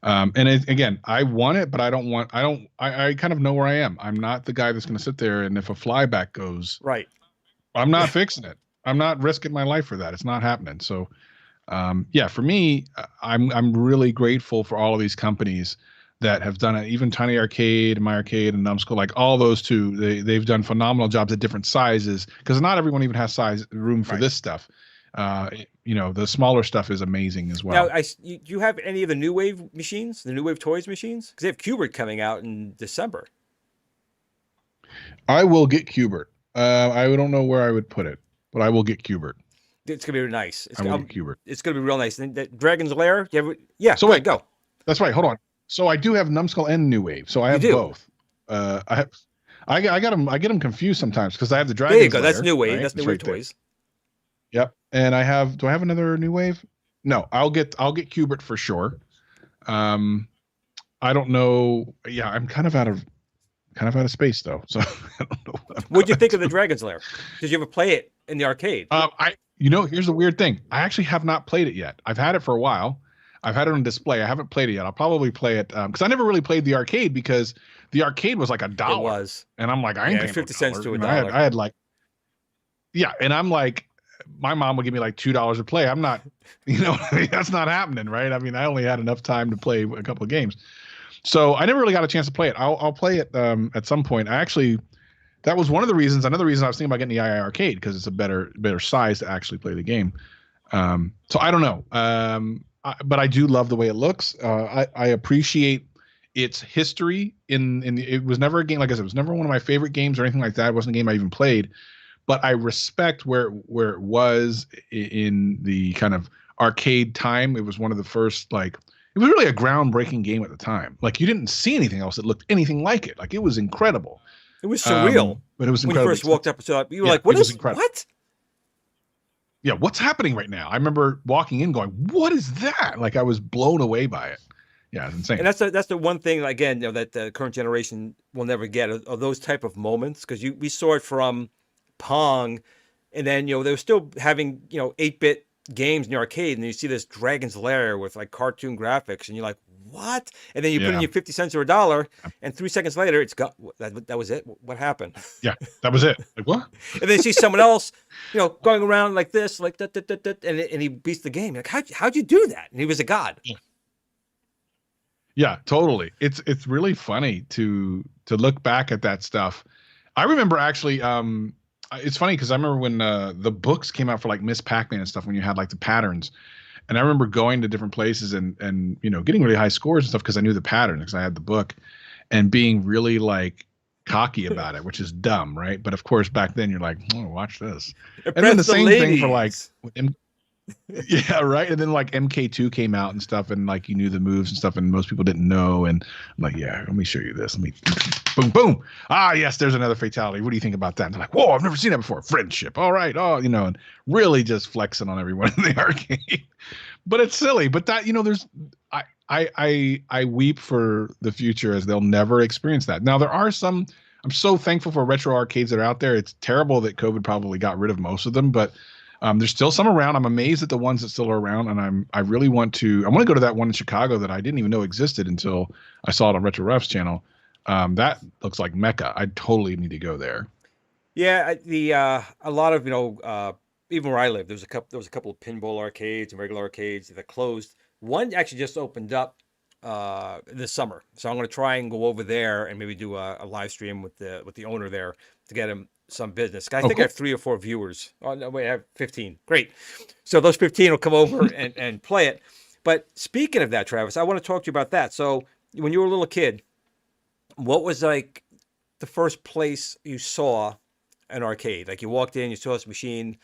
again, I want it, but I kind of know where I am. I'm not the guy that's going to sit there and if a flyback goes, right, I'm not fixing it. I'm not risking my life for that. It's not happening. So, for me, I'm really grateful for all of these companies that have done it. Even Tiny Arcade, My Arcade, and Numbskull, like all those two, they've done phenomenal jobs at different sizes because not everyone even has room for this stuff. The smaller stuff is amazing as well. Now, do you have any of the New Wave machines, the New Wave Toys machines? Because they have Qbert coming out in December. I will get Qbert. I don't know where I would put it, but I will get Qbert. It's gonna be Nice. I will get Qbert. It's gonna be real nice. And that Dragon's Lair. Yeah. So wait, go. That's right. Hold on. So I do have Numbskull and New Wave. So I have both. I get them confused sometimes because I have the Dragon's There you go. Lair, That's New Wave. right? That's New Wave Toys. Yep. And do I have another New Wave? No, I'll get Qbert for sure. I don't know. Yeah, I'm kind of out of space though. So I don't know. What'd you think of the Dragon's Lair? Did you ever play it in the arcade? Here's the weird thing. I actually have not played it yet. I've had it for a while. I've had it on display. I haven't played it yet. I'll probably play it because I never really played the arcade because the arcade was like $1. It was. And I'm like, I ain't paying 50 cents to $1. I had like, and I'm like, my mom would give me like $2 to play. I'm not, that's not happening, right? I mean, I only had enough time to play a couple of games. So I never really got a chance to play it. I'll play it at some point. That was one of the reasons. Another reason I was thinking about getting the II arcade because it's a better size to actually play the game. So I don't know. But I do love the way it looks. I appreciate its history it was never a game, like I said, it was never one of my favorite games or anything like that. It wasn't a game I even played, but I respect where it was in the kind of arcade time. It was one of the first, it was really a groundbreaking game at the time. Like you didn't see anything else that looked anything like it. Like it was incredible. It was surreal. But it was when you first walked up and saw it. You were like, what? Yeah, what's happening right now? I remember walking in going, what is that? Like I was blown away by it. Yeah, it's insane. And that's the one thing, again, that the current generation will never get are those type of moments because we saw it from Pong, and then they were still having 8-bit games in the arcade, and you see this Dragon's Lair with like cartoon graphics, and you're like, what? And then you put in Yeah. your 50 cents or a dollar, and 3 seconds later, it's got that was it. What happened? Yeah. That was it. Like, what? And then you see someone else, going around like this, like that, and he beats the game. Like, how'd you do that? And he was a god. Yeah, totally. It's really funny to look back at that stuff. I remember actually, it's funny because I remember when the books came out for like Miss Pac-Man and stuff, when you had like the patterns, and I remember going to different places and getting really high scores and stuff because I knew the pattern because I had the book, and being really like cocky about it, which is dumb, right? But of course back then you're like, oh, watch this, and then the same thing for like. Yeah, right. And then like MK2 came out and stuff, and like you knew the moves and stuff, and most people didn't know. And I'm like, yeah, let me show you this. Let me boom, boom. Ah, yes, there's another fatality. What do you think about that? And they're like, whoa, I've never seen that before. Friendship. All right. Oh, and really just flexing on everyone in the arcade. But it's silly. But that, there's I weep for the future as they'll never experience that. Now there are some. I'm so thankful for retro arcades that are out there. It's terrible that COVID probably got rid of most of them, but there's still some around. I'm amazed at the ones that still are around, and I really want to go to that one in Chicago that I didn't even know existed until I saw it on Retro Ref's channel. That looks like Mecca. I totally need to go there. Yeah, a lot of even where I live, there was a couple of pinball arcades and regular arcades that closed. One actually just opened up this summer, so I'm going to try and go over there and maybe do a live stream with the owner there to get him some business. I think I have 3 or 4 viewers. Oh no, wait, I have 15. Great. So those 15 will come over and play it. But speaking of that, Travis, I want to talk to you about that. So when you were a little kid, what was like the first place you saw an arcade? Like you walked in, you saw this machine.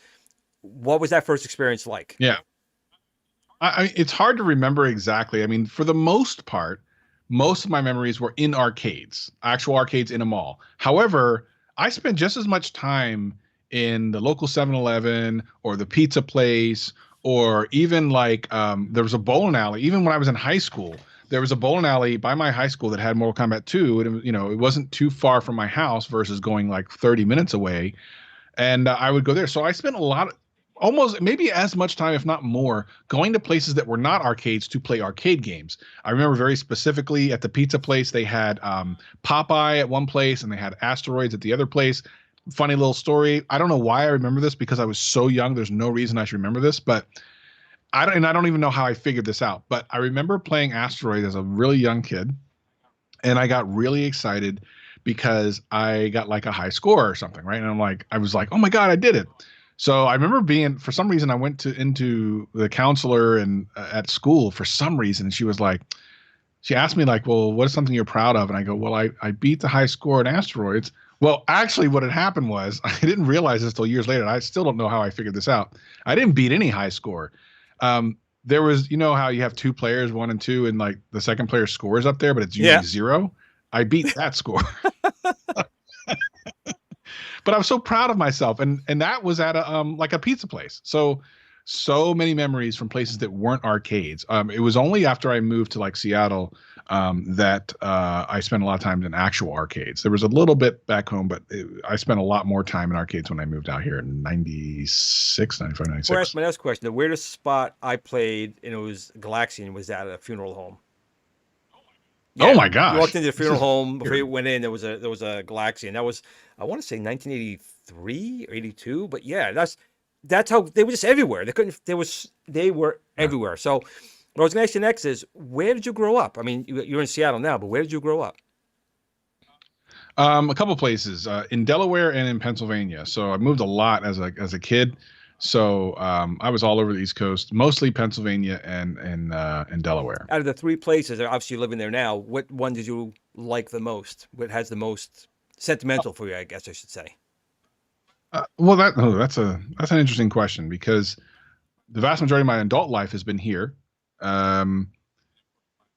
What was that first experience like? Yeah. It's hard to remember exactly. I mean, for the most part, most of my memories were in arcades, actual arcades in a mall. However, I spent just as much time in the local 7-Eleven or the pizza place, or even like there was a bowling alley. Even when I was in high school, there was a bowling alley by my high school that had Mortal Kombat 2. And it wasn't too far from my house versus going like 30 minutes away. And I would go there. So I spent almost maybe as much time, if not more, going to places that were not arcades to play arcade games. I remember very specifically at the pizza place, they had Popeye at one place and they had Asteroids at the other place. Funny little story. I don't know why I remember this because I was so young. There's no reason I should remember this, but I don't even know how I figured this out. But I remember playing Asteroid as a really young kid, and I got really excited because I got like a high score or something, right? And I was like, oh my God, I did it. So I remember for some reason, I went into the counselor and at school for some reason. And she asked me like, well, what is something you're proud of? And I go, well, I beat the high score in Asteroids. Well, actually what had happened was I didn't realize this till years later. And I still don't know how I figured this out. I didn't beat any high score. There was, how you have 2 players, 1 and 2, and like the second player's score is up there, but it's usually 0. I beat that score. But I was so proud of myself, and that was at a pizza place. So many memories from places that weren't arcades. It was only after I moved to like Seattle that I spent a lot of time in actual arcades. There was a little bit back home, but I spent a lot more time in arcades when I moved out here in 96, 95, 96. Well, that's my next question. The weirdest spot I played, and it was Galaxian, was at a funeral home. Yeah, oh my gosh! You walked into the funeral home before you went in. There was a Galaxian. That was, I want to say 1983 or 82. But yeah, that's how they were just everywhere. They were everywhere. So what I was going to ask you next is, where did you grow up? I mean, you're in Seattle now, but where did you grow up? A couple places in Delaware and in Pennsylvania. So I moved a lot as a kid. So I was all over the East Coast, mostly Pennsylvania and Delaware. Out of the 3 places, obviously you're living there now, what one did you like the most? What has the most sentimental for you, I guess I should say? Well, that's an interesting question because the vast majority of my adult life has been here. And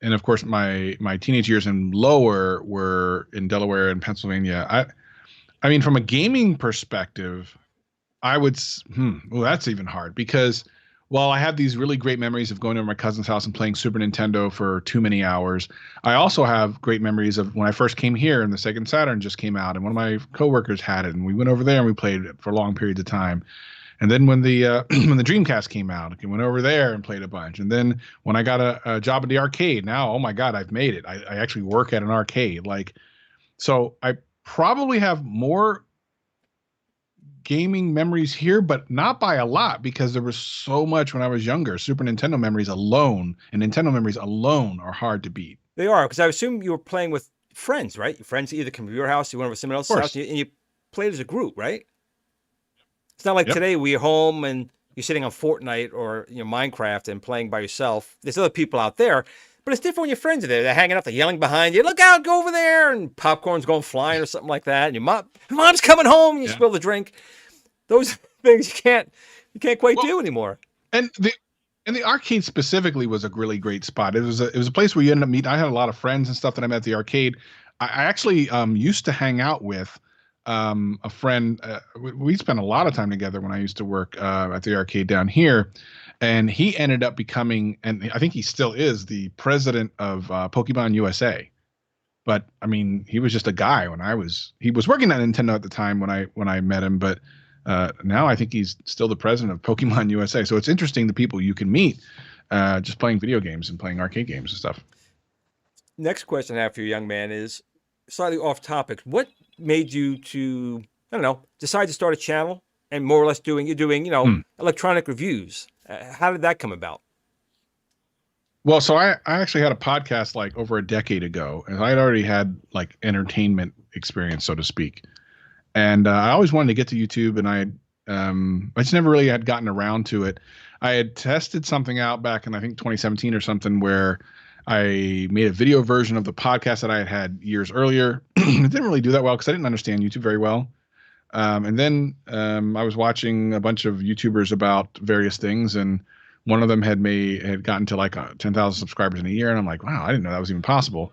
of course, my teenage years and lower were in Delaware and Pennsylvania. I mean, from a gaming perspective, I would, well, that's even hard because while I have these really great memories of going to my cousin's house and playing Super Nintendo for too many hours, I also have great memories of when I first came here and the Sega Saturn just came out and one of my coworkers had it and we went over there and we played it for long periods of time. And then when the when the Dreamcast came out, I went over there and played a bunch. And then when I got a job at the arcade, now, oh my God, I've made it. I actually work at an arcade. Like, so I probably have more gaming memories here, but not by a lot, because there was so much when I was younger. Super Nintendo memories alone and Nintendo memories alone are hard to beat. They are, because I assume you were playing with friends, right? Your friends either come to your house, you went over to someone else's house, and you played as a group, right? It's not like today where you're home and you're sitting on Fortnite or Minecraft and playing by yourself. There's other people out there, but it's different when your friends are there. They're hanging out, they're yelling behind you, "Look out, go over there!" and popcorn's going flying or something like that. And your mom's coming home, and you spill the drink. Those things you can't quite do anymore. And the arcade specifically was a really great spot. It was a place where you ended up meeting. I had a lot of friends and stuff that I met at the arcade. I actually used to hang out with a friend. We spent a lot of time together when I used to work at the arcade down here, and he ended up becoming, and I think he still is, the president of Pokemon USA. But I mean, he was just a guy he was working at Nintendo at the time when I met him, but now I think he's still the president of Pokemon USA. So it's interesting the people you can meet just playing video games and playing arcade games and stuff. Next question I have for you, young man, is slightly off topic. What made you to, I don't know, decide to start a channel and more or less doing electronic reviews? How did that come about? Well, so I actually had a podcast like over a decade ago, and I'd already had like entertainment experience, so to speak. And I always wanted to get to YouTube, and I just never really had gotten around to it. I had tested something out back in, I think, 2017 or something, where I made a video version of the podcast that I had years earlier. It didn't really do that well because I didn't understand YouTube very well. And then I was watching a bunch of YouTubers about various things, and one of them had gotten to like 10,000 subscribers in a year, and I'm like, wow, I didn't know that was even possible.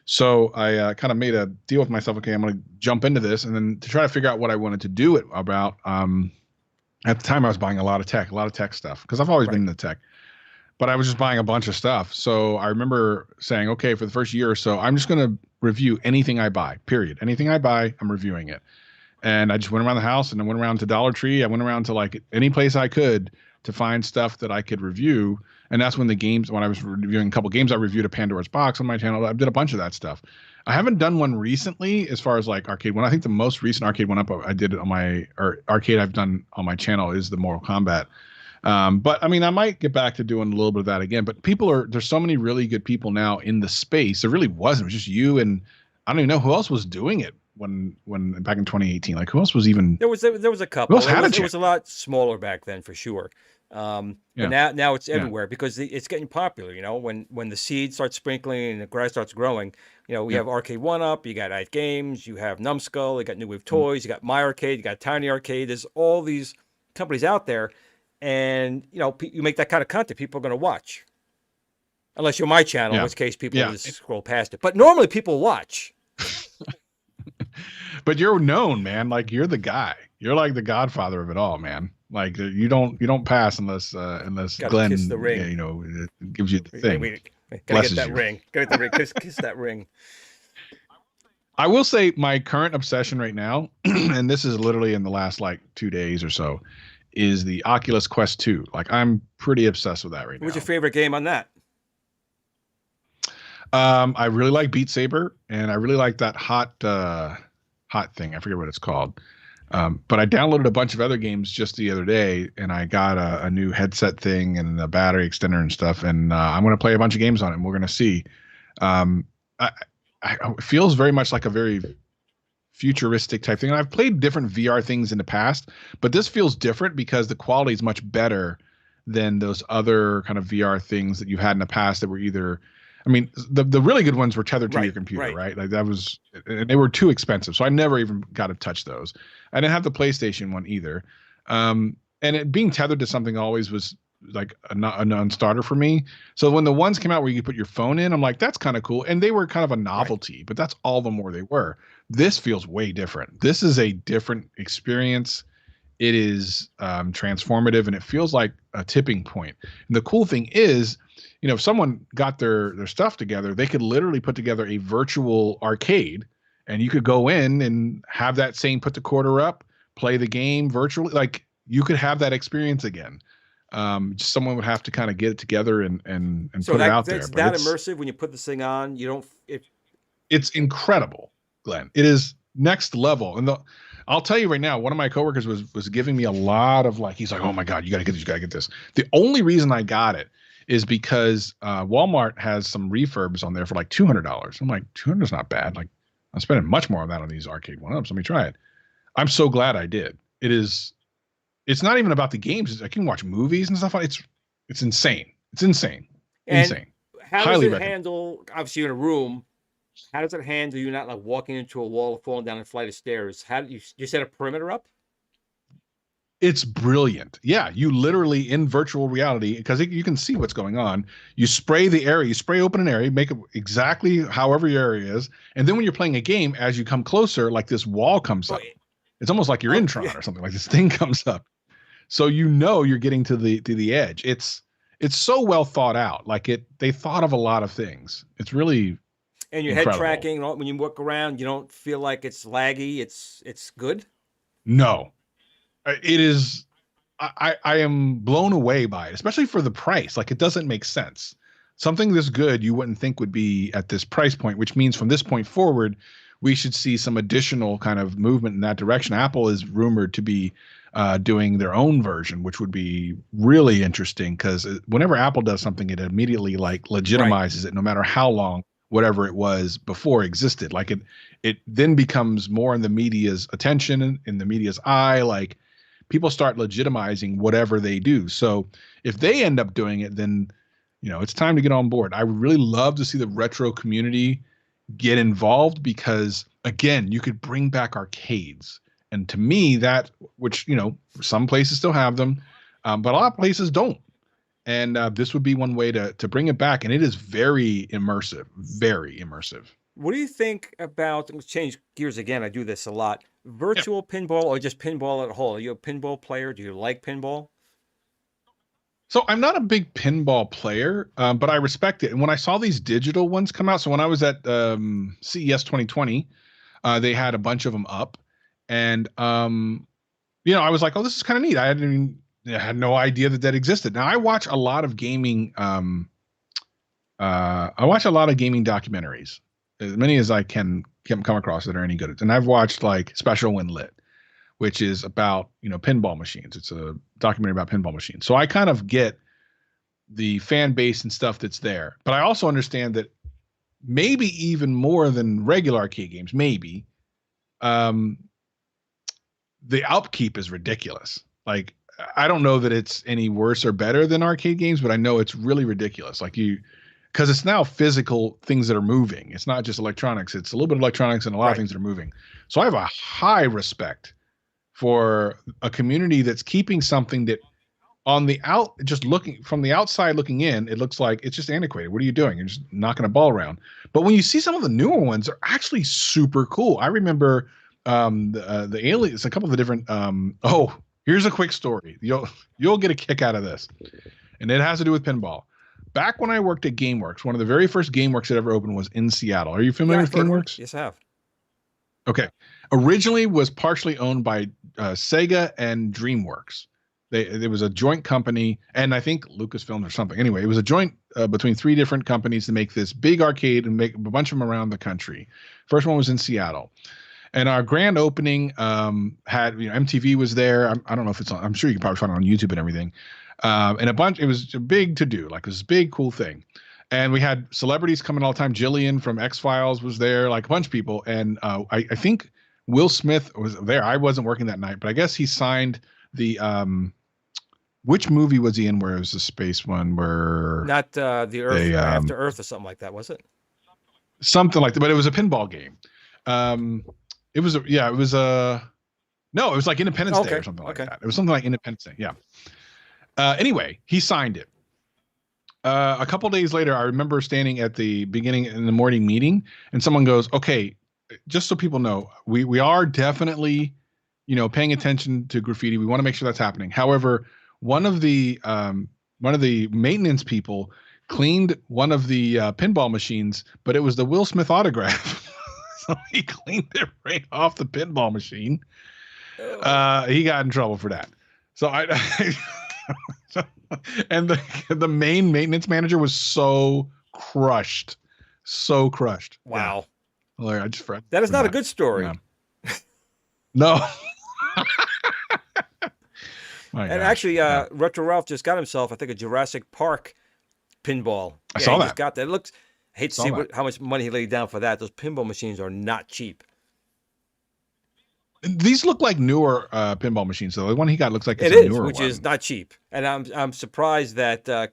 So I kind of made a deal with myself. Okay, I'm going to jump into this, and then to try to figure out what I wanted to do it about. At the time, I was buying a lot of tech stuff, because I've always been into tech. But I was just buying a bunch of stuff. So I remember saying, okay, for the first year or so, I'm just going to review anything I buy, period. Anything I buy, I'm reviewing it. And I just went around the house, and I went around to Dollar Tree. I went around to like any place I could to find stuff that I could review. And that's when when I was reviewing a couple games, I reviewed a Pandora's Box on my channel. I did a bunch of that stuff. I haven't done one recently as far as like arcade one. I think the most recent arcade one I did on arcade I've done on my channel is the Mortal Kombat. But I mean, I might get back to doing a little bit of that again. But there's so many really good people now in the space. There really wasn't. It was just you, and I don't even know who else was doing it when back in 2018. Like, who else was even? There was a couple. It was a lot smaller back then, for sure. But now it's everywhere because it's getting popular. When the seed starts sprinkling and the grass starts growing, we have Arcade One Up, you got Ice Games, you have Numbskull, you got New Wave Toys, you got My Arcade, you got Tiny Arcade. There's all these companies out there, and you make that kind of content, people are going to watch, unless you're my channel, in which case people will just scroll past it. But normally people watch. But you're known, man. Like, you're the guy. You're like the godfather of it all, man. Like, you don't pass unless Glenn, kiss the ring. Gives you the thing. Gotta get that ring. Gotta get the ring. Kiss that ring. I will say my current obsession right now, and this is literally in the last like 2 days or so, is the Oculus Quest 2. Like, I'm pretty obsessed with that right now. What's your favorite game on that? I really like Beat Saber, and I really like that hot thing. I forget what it's called. But I downloaded a bunch of other games just the other day, and I got a new headset thing and a battery extender and stuff. And I'm going to play a bunch of games on it, and we're going to see. It feels very much like a very futuristic type thing. And I've played different VR things in the past, but this feels different because the quality is much better than those other kind of VR things that you've had in the past that were either. I mean, the really good ones were tethered to your computer, right? Like they were too expensive. So I never even got to touch those. I didn't have the PlayStation one either. And it being tethered to something always was like a non-starter for me. So when the ones came out where you could put your phone in, I'm like, that's kind of cool. And they were kind of a novelty, but that's all the more they were. This feels way different. This is a different experience. It is transformative, and it feels like a tipping point. And the cool thing is, if someone got their stuff together, they could literally put together a virtual arcade, and you could go in and have that same put the quarter up, play the game virtually. Like, you could have that experience again. Just someone would have to kind of get it together and So put it out there. that's But that immersive when you put this thing on. You don't. it's incredible, Glenn. It is next level. And I'll tell you right now, one of my coworkers was giving me a lot of like, he's like, oh my God, you got to get this, you got to get this. The only reason I got it is because Walmart has some refurbs on there for like $200. I'm like, $200 is not bad. Like, I'm spending much more on that on these arcade one-ups. Let me try it. I'm so glad I did. It's not even about the games. I can watch movies and stuff. It's insane. It's insane. And Insane. how does Highly it recommend. handle? Obviously, you're in a room. How does it handle you not like walking into a wall or falling down a flight of stairs? How do you set a perimeter up? It's brilliant. Yeah, you literally in virtual reality, because you can see what's going on. You spray the area, you spray open an area, make it exactly however your area is, and then when you're playing a game, as you come closer, like this wall comes up. It's almost like you're in Tron or something. Like this thing comes up, so you know you're getting to the edge. It's so well thought out. Like they thought of a lot of things. It's really and your incredible. head tracking when you walk around, you don't feel like it's laggy. It's good. No, it is. I am blown away by it, especially for the price. Like it doesn't make sense. Something this good you wouldn't think would be at this price point, which means from this point forward, we should see some additional kind of movement in that direction. Apple is rumored to be doing their own version, which would be really interesting because whenever Apple does something, it immediately like legitimizes it, no matter how long whatever it was before existed. Like it then becomes more in the media's attention, in the media's eye. Like people start legitimizing whatever they do. So if they end up doing it, then it's time to get on board. I would really love to see the retro community get involved because again, you could bring back arcades. And to me, that which, some places still have them, but a lot of places don't. And this would be one way to bring it back. And it is very immersive, very immersive. What do you think about, let's change gears again, I do this a lot, virtual pinball or just pinball at a whole? Are you a pinball player? Do you like pinball? So I'm not a big pinball player, but I respect it. And when I saw these digital ones come out, so when I was at CES 2020, they had a bunch of them up. And, I was like, oh, this is kind of neat. I had no idea that existed. Now I watch a lot of gaming. I watch a lot of gaming documentaries, as many as I can come across that are any good. And I've watched like Special When Lit, which is about, pinball machines. It's a documentary about pinball machines. So I kind of get the fan base and stuff that's there. But I also understand that maybe even more than regular arcade games, maybe, the upkeep is ridiculous. Like, I don't know that it's any worse or better than arcade games, but I know it's really ridiculous. Like because it's now physical things that are moving. It's not just electronics. It's a little bit of electronics and a lot of things that are moving. So I have a high respect for a community that's keeping something that just looking from the outside looking in, it looks like it's just antiquated. What are you doing? You're just knocking a ball around. But when you see some of the newer ones, they're actually super cool. I remember the aliens, a couple of the different here's a quick story. You'll get a kick out of this. And it has to do with pinball. Back when I worked at GameWorks, one of the very first GameWorks that ever opened was in Seattle. Are you familiar with GameWorks? Yes, I have. Okay. Originally was partially owned by Sega and DreamWorks. There was a joint company, and I think Lucasfilm or something. Anyway, it was a joint between three different companies to make this big arcade and make a bunch of them around the country. First one was in Seattle. And our grand opening had, MTV was there. I don't know if it's on. I'm sure you can probably find it on YouTube and everything. And it was big to do, like this big, cool thing. And we had celebrities coming all the time. Jillian from X-Files was there, like a bunch of people. And I think Will Smith was there. I wasn't working that night, but I guess he signed the, which movie was he in where it was the space one where? Not the Earth, After Earth or something like that, was it? Something like that, but it was a pinball game. It was like Independence Day or something like that. It was something like Independence Day. Yeah. Anyway, he signed it. A couple days later, I remember standing at the beginning in the morning meeting and someone goes, okay, just so people know, we are definitely, paying attention to graffiti. We want to make sure that's happening. However, one of the maintenance people cleaned one of the pinball machines, but it was the Will Smith autograph. So he cleaned it right off the pinball machine. He got in trouble for that. So and the main maintenance manager was so crushed, so crushed. Yeah, Wow. like, I just That is not a forgot. good story. Yeah. No. My And gosh. actually, Yeah, Retro Ralph just got himself, I think, a Jurassic Park pinball. I Yeah, saw he just that. got that. It looks, I hate to Saw see that. how much money he laid down for that. Those pinball machines are not cheap. These look like newer pinball machines. So the one he got looks like it's It a is, newer which is one. not cheap. And I'm surprised that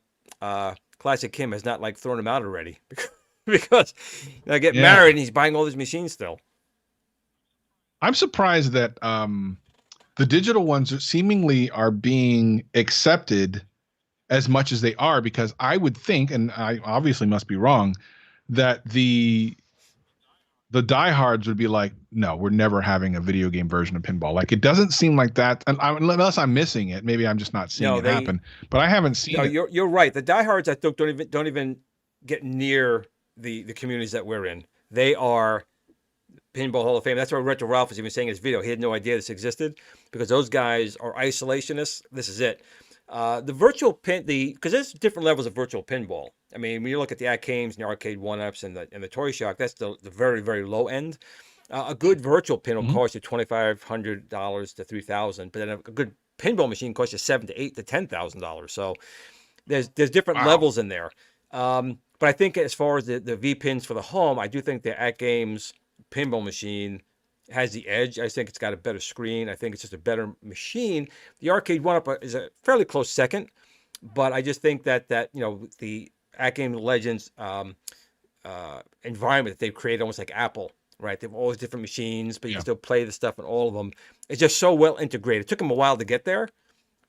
Classic Kim has not like thrown him out already because I get Yeah, married and he's buying all these machines still. I'm surprised that the digital ones seemingly are being accepted as much as they are, because I would think, and I obviously must be wrong, that the diehards would be like, no, we're never having a video game version of pinball. Like, it doesn't seem like that, and unless I'm missing it, maybe I'm just not seeing No, it happen. But I haven't no, seen it. you're right. The diehards, I think, don't even get near the communities that we're in. They are Pinball Hall of Fame. That's why Retro Ralph was even saying in his video. He had no idea this existed because those guys are isolationists. This is it. The virtual pin, because there's different levels of virtual pinball. I mean, when you look at the arcades and the arcade one-ups and the Toy Shock, that's the very, very low end. A good virtual pin will Mhm. cost you $2,500 to $3,000, but then a good pinball machine costs you $7,000 to $8,000 to $10,000. So there's different Wow. levels in there. But I think as far as the V pins for the home, I do think the At Games pinball machine has the edge. I think it's got a better screen. I think it's just a better machine. The arcade one up is a fairly close second, but I just think that the At Game Legends environment that they've created, almost like Apple, right? They have all these different machines, but you Yeah. can still play the stuff in all of them. It's just so well integrated. It took them a while to get there,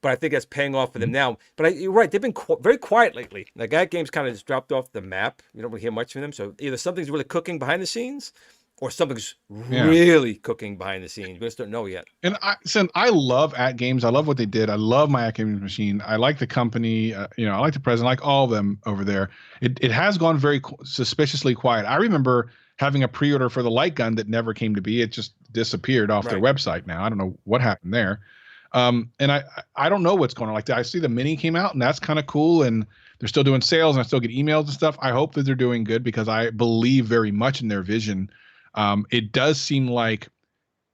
but I think that's paying off for them Mhm. now. But you're right; they've been very quiet lately. Like that game's kind of just dropped off the map. You don't really hear much from them. So either something's really cooking behind the scenes, or something's Yeah. really cooking behind the scenes. We just don't know yet. And I love At Games. I love what they did. I love my At Games machine. I like the company. I like the president. I like all of them over there. It has gone very suspiciously quiet. I remember having a pre-order for the light gun that never came to be. It just disappeared off their Right. website now. I don't know what happened there. And I don't know what's going on. Like, I see the mini came out, and that's kind of cool. And they're still doing sales, and I still get emails and stuff. I hope that they're doing good because I believe very much in their vision. It does seem like,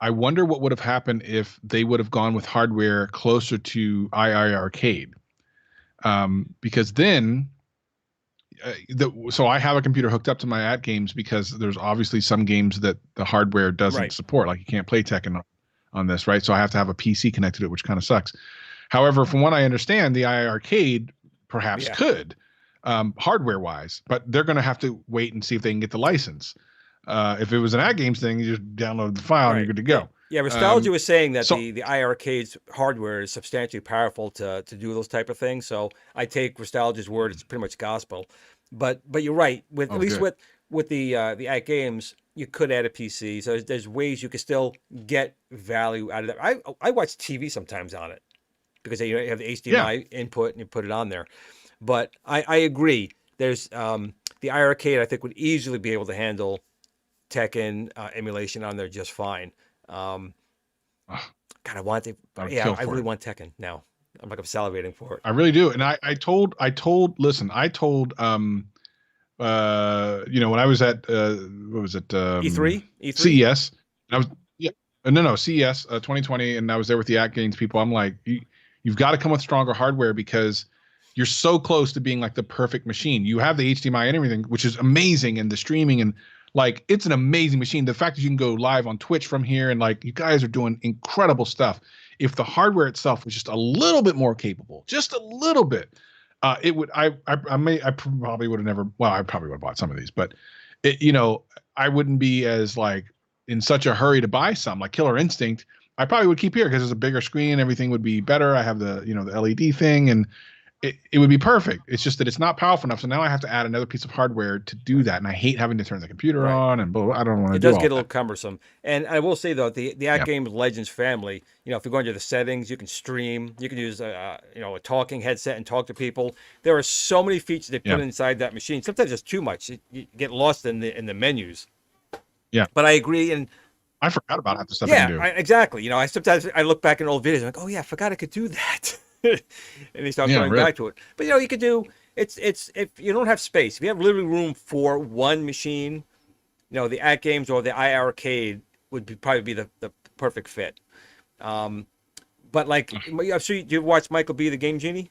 I wonder what would have happened if they would have gone with hardware closer to II Arcade, because then, so I have a computer hooked up to my At Games because there's obviously some games that the hardware doesn't Right. support, like you can't play Tekken on this, right? So I have to have a PC connected to it, which kind of sucks. However, from what I understand, the II Arcade perhaps Yeah. could, hardware wise, but they're going to have to wait and see if they can get the license. If it was an At Games thing, you just download the file and you're good to go. Yeah, Nostalgia was saying that so- the IRCade's hardware is substantially powerful to do those type of things. So I take Nostalgia's word; it's pretty much gospel. But you're right. With at least good. with the At Games, you could add a PC. So there's ways you could still get value out of that. I watch TV sometimes on it because you have the HDMI input and you put it on there. But I agree. There's the IRCade, I think, would easily be able to handle Tekken emulation on there just fine. God, I want to. I'd Yeah, kill I for really it. want Tekken now. I'm salivating for it. I really do. And I told, listen, I told, when I was at, what was it? E3? E3? CES. And I was, yeah, no, CES 2020. And I was there with the At Games people. I'm like, you've got to come with stronger hardware because you're so close to being like the perfect machine. You have the HDMI and everything, which is amazing. And the streaming, and like, it's an amazing machine. The fact that you can go live on Twitch from here, and like, you guys are doing incredible stuff. If the hardware itself was just a little bit more capable, just a little bit, it would. I probably would have never. Well, I probably would have bought some of these, but I wouldn't be as like in such a hurry to buy some. Like Killer Instinct, I probably would keep here because it's a bigger screen. Everything would be better. I have the the LED thing, and it would be perfect. It's just that it's not powerful enough. So now I have to add another piece of hardware to do that. And I hate having to turn the computer Right. on and blah. I don't want to It do does all get a little that. cumbersome. And I will say though, the At Games Legends family, if you go into the settings, you can stream, you can use a talking headset and talk to people. There are so many features they put Yeah. inside that machine. Sometimes it's too much. You get lost in the menus. Yeah. But I agree, and I forgot about half the stuff I can Yeah, do. exactly. You know, I sometimes I look back in old videos, I'm like, oh yeah, I forgot I could do that, and you start Yeah, going really. back to it. But you know, you could do it's if you don't have space, if you have literally room for one machine, you know, the at games or the iArcade would probably be the perfect fit. Um, but like, I'm sure you've watched Michael B, the Game Genie.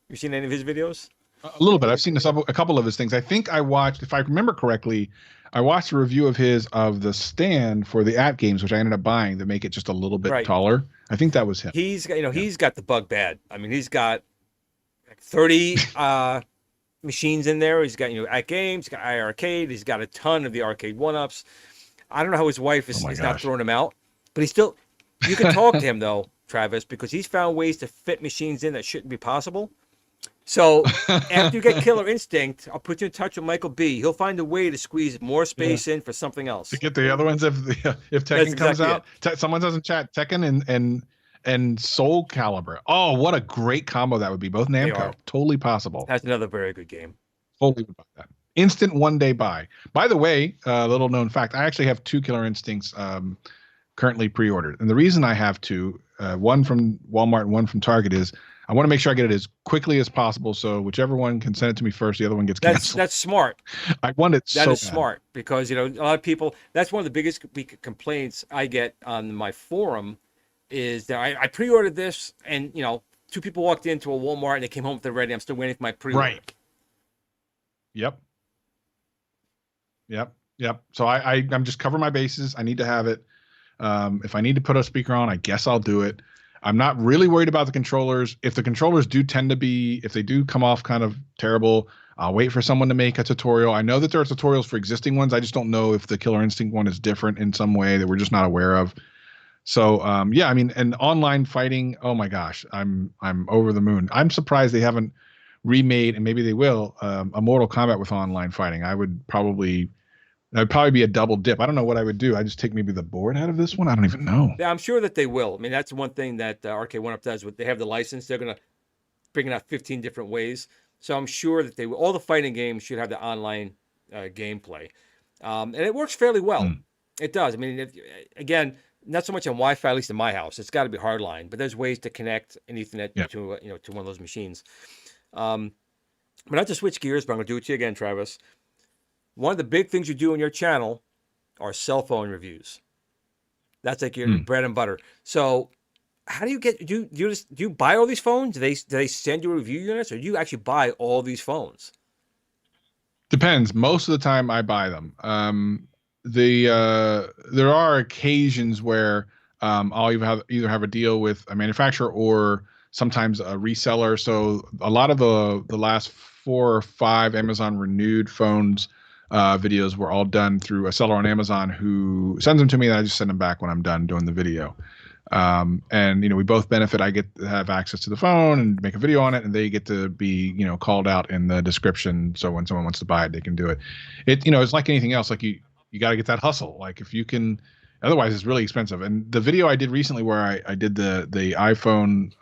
You seen any of his videos? A little bit. I've seen a couple of his things. I think I watched, if I remember correctly, I watched a review of his of the stand for the at games, which I ended up buying to make it just a little bit Right. taller. I think that was him. He's got, you know, Yeah. he's got the bug bad. I mean, he's got like 30 machines in there. He's got, you know, at games, he's got iArcade, he's got a ton of the arcade one-ups. I don't know how his wife Oh my is not gosh. throwing him out, but he's still, you can talk to him though, Travis, because he's found ways to fit machines in that shouldn't be possible. So after you get Killer Instinct, I'll put you in touch with Michael B. He'll find a way to squeeze more Yeah. space in for something To else. get the other ones, if That's Tekken comes exactly it. out, someone doesn't chat Tekken and Soul Calibur. Oh, what a great combo that would be. Both They are. Namco, totally possible. That's another very good game. Totally would buy that. Instant 1 day buy. By the way, little known fact: I actually have two Killer Instincts currently pre-ordered, and the reason I have two, one from Walmart and one from Target, is I want to make sure I get it as quickly as possible. So whichever one can send it to me first, the other one gets canceled. That's smart. I want it That so is bad. smart because you know a lot of people. That's one of the biggest complaints I get on my forum is that I pre-ordered this and you know two people walked into a Walmart and they came home with it ready. I'm still waiting for my pre-order. Right. Yep. Yep. Yep. So I'm just covering my bases. I need to have it. If I need to put a speaker on, I guess I'll do it. I'm not really worried about the controllers. If the controllers do tend to be, if they do come off kind of terrible, I'll wait for someone to make a tutorial. I know that there are tutorials for existing ones. I just don't know if the Killer Instinct one is different in some way that we're just not aware of. So yeah, I mean, and online fighting, oh my gosh, I'm over the moon. I'm surprised they haven't remade, and maybe they will, a Mortal Kombat with online fighting. That'd probably be a double dip. I don't know what I would do. I just take maybe the board out of this one. I don't even know. Yeah, I'm sure that they will. I mean, that's one thing that Arcade One Up does. With they have the license, they're gonna bring it out 15 different ways. So I'm sure that they will. All the fighting games should have the online gameplay, and it works fairly well. Hmm. It does. I mean, again, not so much on Wi-Fi, at least in my house. It's got to be hardline, but there's ways to connect an Ethernet Yeah. to you know to one of those machines. Um, but not to switch gears, but I'm gonna do it to you again, Travis. One of the big things you do on your channel are cell phone reviews. That's like your Hmm. bread and butter. So, how do you get do you buy all these phones? Do they send you review units, or do you actually buy all these phones? Depends. Most of the time, I buy them. There are occasions where I'll either have a deal with a manufacturer or sometimes a reseller. So a lot of the last 4 or 5 Amazon renewed phones videos were all done through a seller on Amazon who sends them to me, and I just send them back when I'm done doing the video. And we both benefit. I get to have access to the phone and make a video on it, and they get to be called out in the description. So when someone wants to buy it, they can do it. It's like anything else. Like you got to get that hustle. Like if you can, otherwise it's really expensive. And the video I did recently where I did the iPhone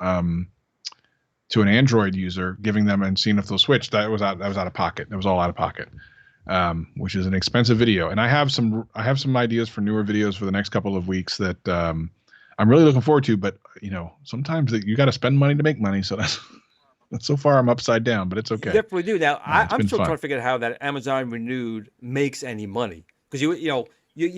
to an Android user, giving them and seeing if they'll switch, that was out of pocket. It was all out of pocket. Which is an expensive video. And I have some ideas for newer videos for the next couple of weeks that I'm really looking forward to. But sometimes you got to spend money to make money. So that's so far I'm upside down, but it's You okay. definitely do. Now, It's I'm been still fun. trying to figure out how that Amazon Renewed makes any money because you're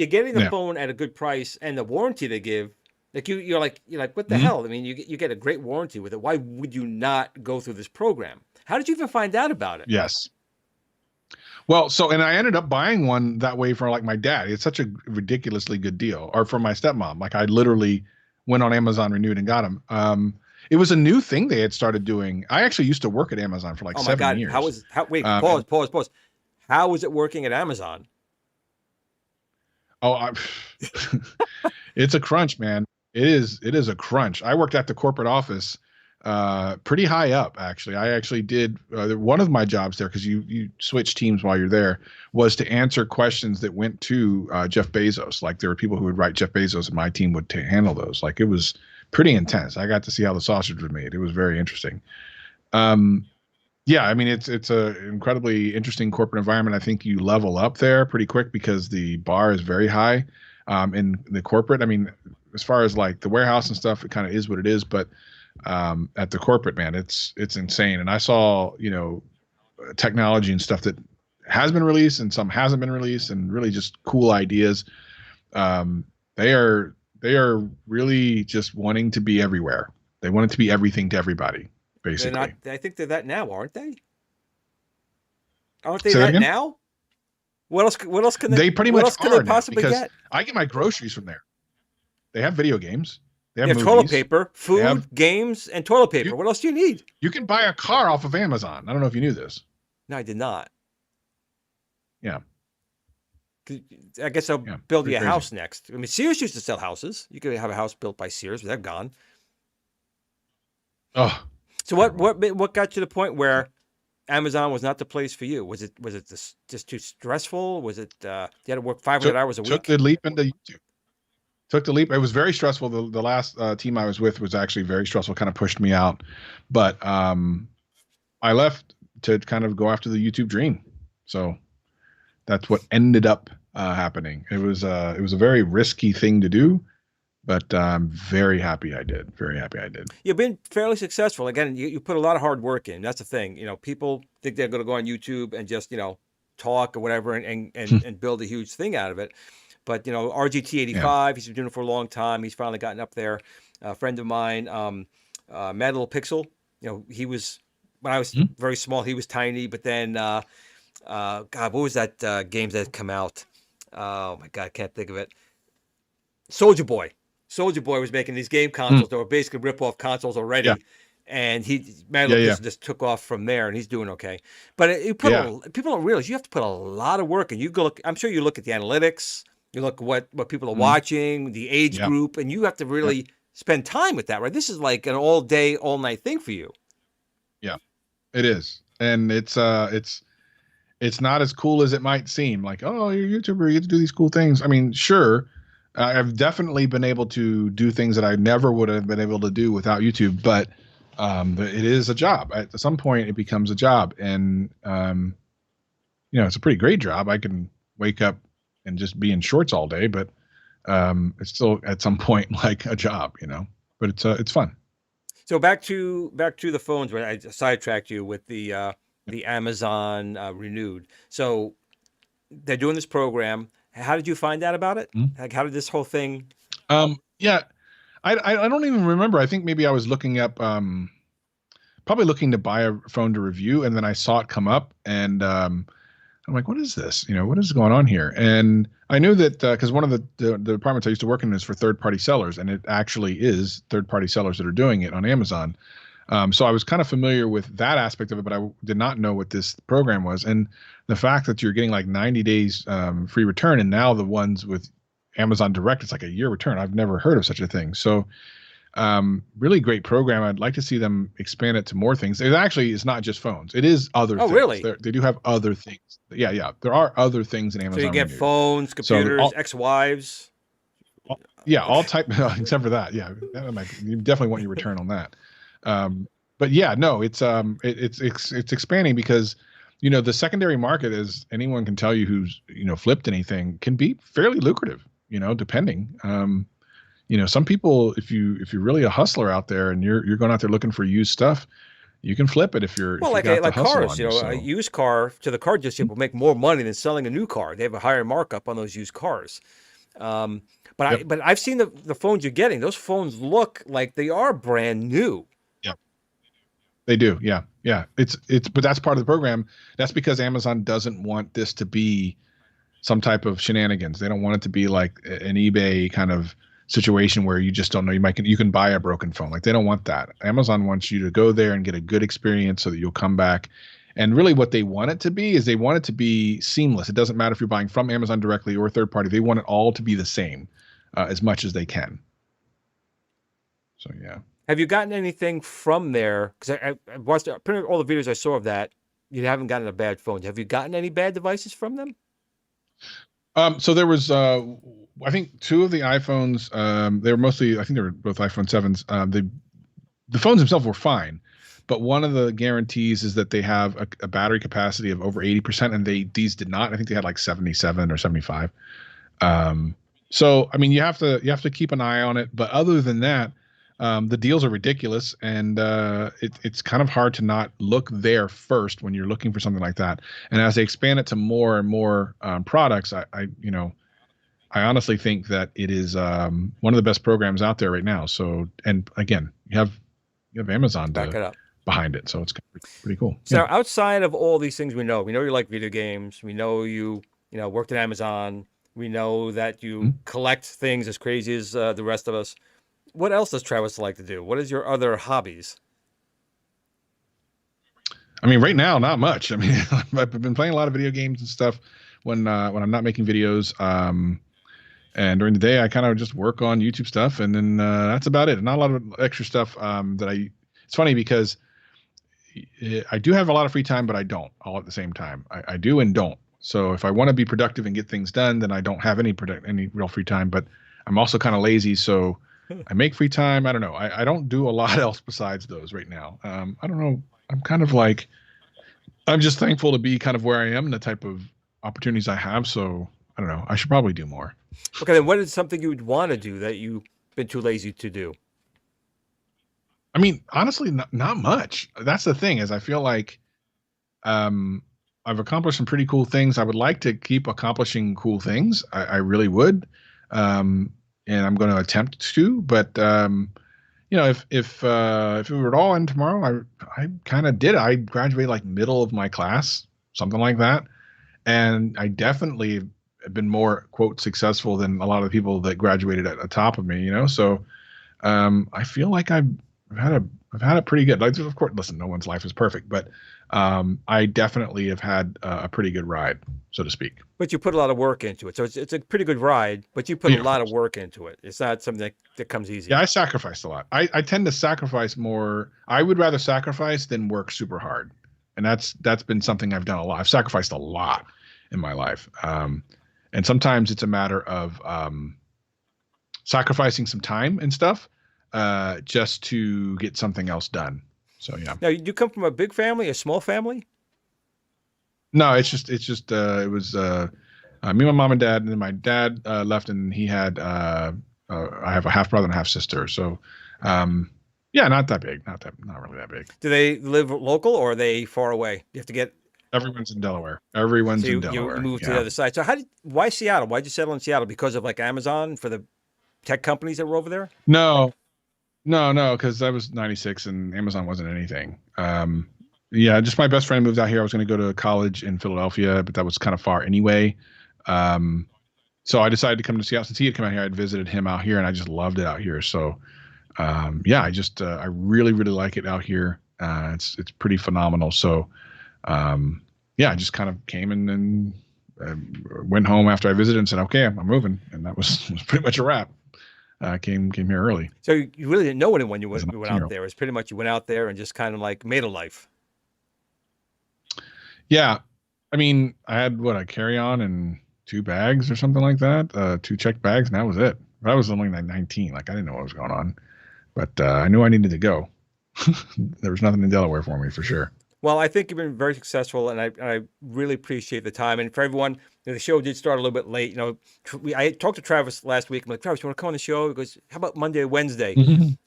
getting the Yeah. phone at a good price and the warranty they give. Like you're like what the Mhm. hell? I mean, you get a great warranty with it. Why would you not go through this program? How did you even find out about it? Yes. Well, and I ended up buying one that way for like my dad. It's such a ridiculously good deal. Or for my stepmom. Like I literally went on Amazon Renewed and got them. It was a new thing they had started doing. I actually used to work at Amazon for like Oh my 7 God! years. Wait, Um, pause. How is it working at Amazon? Oh, it's a crunch, man. It is a crunch. I worked at the corporate office, pretty high up actually. I actually did one of my jobs there because you switch teams while you're there was to answer questions that went to Jeff Bezos. Like there were people who would write Jeff Bezos, and my team would handle those. Like it was pretty intense. I got to see how the sausage was made. It was very interesting. Yeah, I mean it's a incredibly interesting corporate environment. I think you level up there pretty quick because the bar is very high. In the corporate, I mean, as far as like the warehouse and stuff, it kind of is what it is. But at the corporate, man, it's insane. And I saw, technology and stuff that has been released and some hasn't been released, and really just cool ideas. Um, they are really just wanting to be everywhere. They want it to be everything to everybody, They're not. basically. I think they're that now, aren't they? Aren't they Say that that again. now? What else? What else can they? They pretty What much else can they are now possibly because get? I get my groceries from there. They have video games. They They have have toilet movies. paper, They food, have games, and toilet you. paper. What else do you need? You can buy a car off of Amazon. I don't know if you knew this. No, I did not. Yeah, 'Cause I guess I'll yeah, build pretty you a crazy. house next. I mean, Sears used to sell houses. You could have a house built by Sears, but they're gone. Oh, So terrible. what got you to the point where Amazon was not the place for you? Was it just too stressful? Was it you had to work 500 Took hours a took week? the leap into YouTube. Took the leap. It was very stressful. The last team I was with was actually very stressful. Kind of pushed me out, but I left to kind of go after the YouTube dream. So that's what ended up happening. It was a very risky thing to do, but I'm very happy I did. Very happy I did. You've been fairly successful. Again, you put a lot of hard work in. That's the thing. People think they're going to go on YouTube and just, talk or whatever and build a huge thing out of it. But, Yeah. RGT85, he's been doing it for a long time. He's finally gotten up there. A friend of mine, Mad Little Pixel, he was, when I was Mhm. very small, he was tiny. But then, God, what was that game that had come out? Oh, my God, I can't think of it. Soldier Boy. Soldier Boy was making these game Mm. consoles that were basically rip-off consoles Yeah. already, and Mad Yeah. Little Yeah. Pixel just took off from there, and he's doing okay. But Yeah. people don't realize you have to put a lot of work, and you go look. I'm sure you look at the analytics, you look at what people are Mhm. watching, the age Yeah. group, and you have to Yep. really spend time with that, right? This is like an all day, all night thing for you. Yeah. It is, and it's not as cool as it might seem. Like, oh, you're a YouTuber, you get to do these cool things. I mean, sure, I've definitely been able to do things that I never would have been able to do without YouTube, but it is a job. At some point, it becomes a job, and it's a pretty great job. I can wake up and just be in shorts all day, but it's still at some point like a job. But it's fun. So back to the phones where I sidetracked you with the Amazon renewed. So they're doing this program. How did you find out about it? Mhm. Like, how did this whole thing? Yeah, I don't even remember. I think maybe I was looking up, probably looking to buy a phone to review, and then I saw it come up, and I'm like, what is this? What is going on here? And I knew that because one of the departments I used to work in is for third party sellers, and it actually is third party sellers that are doing it on Amazon. So I was kind of familiar with that aspect of it, but I did not know what this program was. And the fact that you're getting like 90 days free return, and now the ones with Amazon Direct, it's like a year return. I've never heard of such a thing. So really great program. I'd like to see them expand it to more things. It actually is not just phones. It is other Oh, things. really? They do have other things. Yeah, yeah. There are other things in So you Amazon get Renewed. phones, So computers, ex-wives. yeah, all type except for that. Yeah, you definitely want your return on that. But yeah, no, it's expanding because the secondary market, as anyone can tell you who's flipped anything, can be fairly lucrative. Depending. Some people, if you're really a hustler out there and you're going out there looking for used stuff, you can flip it if Well, you got the like hustle cars, on you. a So used car to the car dealership will make more money than selling a new car. They have a higher markup on those used cars. Um, yep, but I've seen the phones you're getting. Those phones look like they are brand new. yep, they do. Yeah, yeah. But that's part of the program. That's because Amazon doesn't want this to be some type of shenanigans. They don't want it to be like an eBay kind of situation where you just don't know. You can buy a broken phone. Like, they don't want that. Amazon wants you to go there and get a good experience so that you'll come back. And really what they want it to be is they want it to be seamless. It doesn't matter if you're buying from Amazon directly or third party. They want it all to be the same as much as they can. So yeah. Have you gotten anything from there? Because I watched pretty much all the videos I saw of that. You haven't gotten a bad phone. Have you gotten any bad devices from them? So there was, I think two of the iPhones. They were mostly, I think they were both iPhone 7s. The phones themselves were fine, but one of the guarantees is that they have a battery capacity of over 80%, and these did not. I think they had like 77 or 75. So I mean, you have to keep an eye on it. But other than that, the deals are ridiculous, and it's kind of hard to not look there first when you're looking for something like that. And as they expand it to more and more products, I honestly think that it is one of the best programs out there right now. So, and again, you have Amazon Back to it up. behind it, so it's pretty cool. So Yeah. outside of all these things we know you like video games. We know you worked at Amazon. We know that you Mhm. collect things as crazy as the rest of us. What else does Travis like to do? What is your other hobbies? I mean, right now, not much. I mean, I've been playing a lot of video games and stuff when I'm not making videos. And during the day, I kind of just work on YouTube stuff, and then that's about it. Not a lot of extra stuff that I. It's funny because I do have a lot of free time, but I don't all at the same time. I do and don't. So if I want to be productive and get things done, then I don't have any real free time. But I'm also kind of lazy, so I make free time. I don't know. I don't do a lot else besides those right now. I don't know. I'm kind of like I'm just thankful to be kind of where I am and the type of opportunities I have. So I don't know. I should probably do more. Okay, then what is something you would want to do that you've been too lazy to do? I mean, honestly, not much. That's the thing is I feel like um, I've accomplished some pretty cool things. I would like to keep accomplishing cool things. I really would, and I'm going to attempt to. But if it were all in tomorrow, I kind of did. I graduated like middle of my class, something like that, and I definitely have been more quote successful than a lot of the people that graduated at the top of me. So I feel like I've had a I've had it pretty good. Like, of course, listen, no one's life is perfect, but I definitely have had a pretty good ride, so to speak. But you put a lot of work into it, so it's a pretty good ride. But you put a Yeah, of lot of course. work into it. It's not something that comes Yeah, easy. I sacrificed a lot. I tend to sacrifice more. I would rather sacrifice than work super hard, and that's been something I've done a lot. I've sacrificed a lot in my life, and sometimes it's a matter of sacrificing some time and stuff just to get something else done. So yeah. Now, you come from a big family, a small family? No, it's just it was me, my mom and dad, and then my dad left, and he had I have a half brother and a half sister. So yeah, not that big, not really that big. Do they live local or are they far away? You have to get Everyone's in Delaware. so Everyone's in you Delaware. move to the Yeah. other side. So why Seattle? Why'd you settle in Seattle? Because of like Amazon for the tech companies that were over there? No, no, because I was 96 and Amazon wasn't anything. Yeah, just my best friend moved out here. I was going to go to college in Philadelphia, but that was kind of far anyway. Um, so I decided to come to Seattle. Since he had come out here, I'd visited him out here, and I just loved it out here. So yeah, I really really like it out here. It's pretty phenomenal. So yeah, I just kind of came in and went home after I visited and said, okay, I'm moving, and that was pretty much a wrap. Came here early So you really didn't know anyone when as a you went 19 year out old. there. It's pretty much you went out there and just kind of like made a life. Yeah, I mean, I had what a carry on and two bags or something like that, two checked bags, and that was it. But I was only like 19, like I didn't know what was going on, but I knew I needed to go. There was nothing in Delaware for me for sure. Well, I think you've been very successful, and I really appreciate the time. And for everyone, the show did start a little bit late. I talked to Travis last week. I'm like, Travis, you want to come on the show? He goes, how about Monday or Wednesday?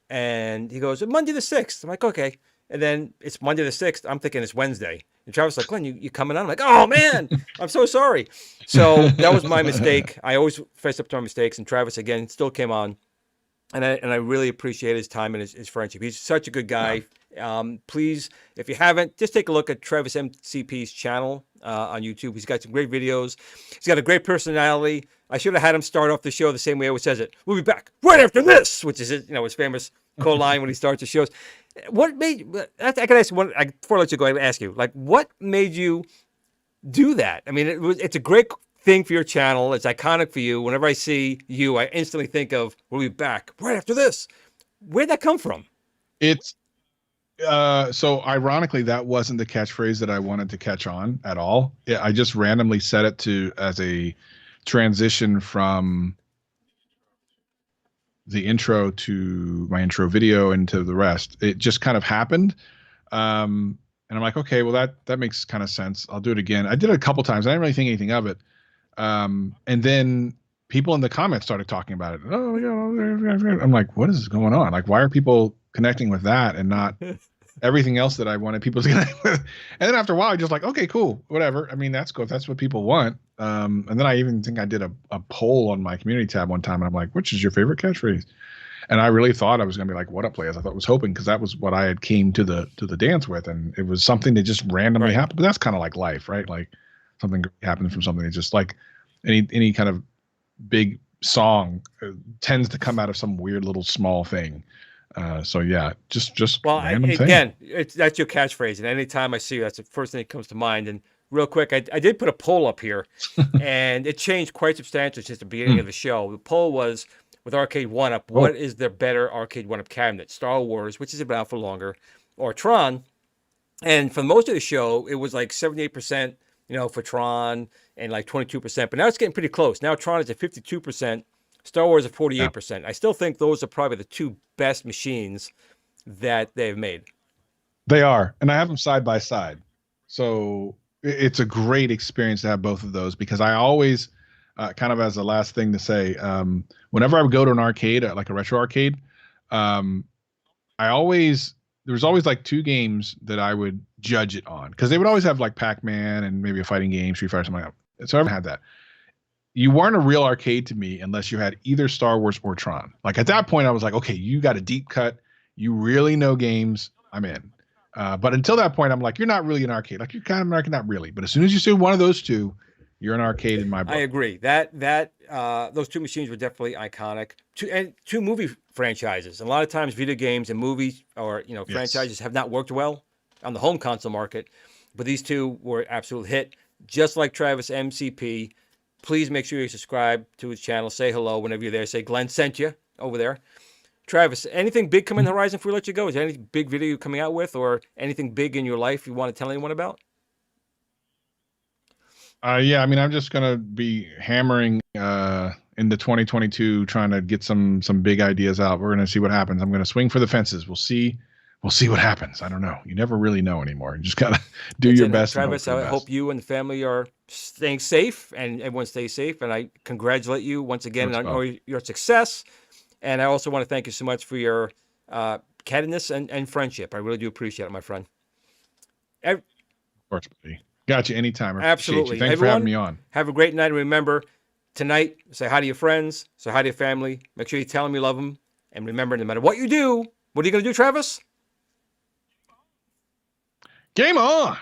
And he goes, Monday the 6th. I'm like, okay. And then it's Monday the 6th. I'm thinking it's Wednesday. And Travis is like, Glenn, you coming on? I'm like, oh man, I'm so sorry. So that was my mistake. I always face up to my mistakes. And Travis again still came on. And I really appreciate his time and his friendship. He's such a good Yeah. guy. Please, if you haven't, just take a look at Travis MCP's channel on YouTube. He's got some great videos. He's got a great personality. I should have had him start off the show the same way he always says it. We'll be back right after this, which is his famous call line when he starts the shows. What made I can ask you one before I let you go? I ask you like what made you do that? I mean, it's a great thing for your channel. It's iconic for you. Whenever I see you, I instantly think of we'll be back right after this. Where'd that come from? It's so ironically that wasn't the catchphrase that I wanted to catch on at all. Yeah, I just randomly set it to as a transition from the intro to my intro video and to the rest. It just kind of happened. And I'm like, okay, well that makes kind of sense. I'll do it again. I did it a couple times. I didn't really think anything of it. And then people in the comments started talking about it. Oh my God. I'm like, what is going on? Like, why are people connecting with that and not everything else that I wanted people to connect with? And then after a while, I just like, okay, cool, whatever. I mean, that's cool if that's what people want. And then I even think I did a poll on my community tab one time, and I'm like, which is your favorite catchphrase? And I really thought I was going to be like, what up, players? I thought was hoping, because that was what I had came to the dance with, and it was something that just randomly happened. But that's kind of like life, right? Like something happens from something. It's just like any kind of big song tends to come out of some weird little small thing. So yeah, just random thing. Again, that's your catchphrase, and anytime I see you, that's the first thing that comes to mind. And real quick, I did put a poll up here, and it changed quite substantially since the beginning of the show. The poll was, with Arcade 1-Up, what is their better Arcade 1-Up cabinet? Star Wars, which has been out for longer, or Tron? And for most of the show, it was like 78%, for Tron, and like 22%. But now it's getting pretty close. Now Tron is at 52%, Star Wars at 48%. I still think those are probably the two best machines that they've made. They are, and I have them side by side. So it's a great experience to have both of those, because I always, kind of as the last thing to say, whenever I would go to an arcade, like a retro arcade, there's always like two games that I would judge it on, because they would always have like Pac-Man and maybe a fighting game, Street Fighter, something like that. So I had that. You weren't a real arcade to me unless you had either Star Wars or Tron. Like at that point, I was like, okay, you got a deep cut. You really know games. I'm in. But until that point, I'm like, you're not really an arcade. Like you're kind of an arcade, not really. But as soon as you see one of those two, you're an arcade in my book. I agree. Those two machines were definitely iconic. Two movie franchises. And a lot of times, video games and movies or franchises have not worked well on the home console market, but these two were an absolute hit. Just like Travis MCP, please make sure you subscribe to his channel. Say hello whenever you're there. Say Glenn sent you over there. Travis, anything big coming on the horizon before we let you go? Is there any big video you're coming out with, or anything big in your life you want to tell anyone about? Yeah, I mean, I'm just gonna be hammering into 2022, trying to get some big ideas out. We're gonna see what happens. I'm gonna swing for the fences. We'll see what happens. I don't know. You never really know anymore. You just gotta do your best. Travis, I hope you and the family are staying safe, and everyone stays safe. And I congratulate you once again on your success. And I also want to thank you so much for your candidness and friendship. I really do appreciate it, my friend. Of course, buddy. Got you anytime. Absolutely. Thanks for having me on. Have a great night. And remember, tonight, say hi to your friends, say hi to your family. Make sure you tell them you love them. And remember, no matter what you do, what are you going to do, Travis? Game on.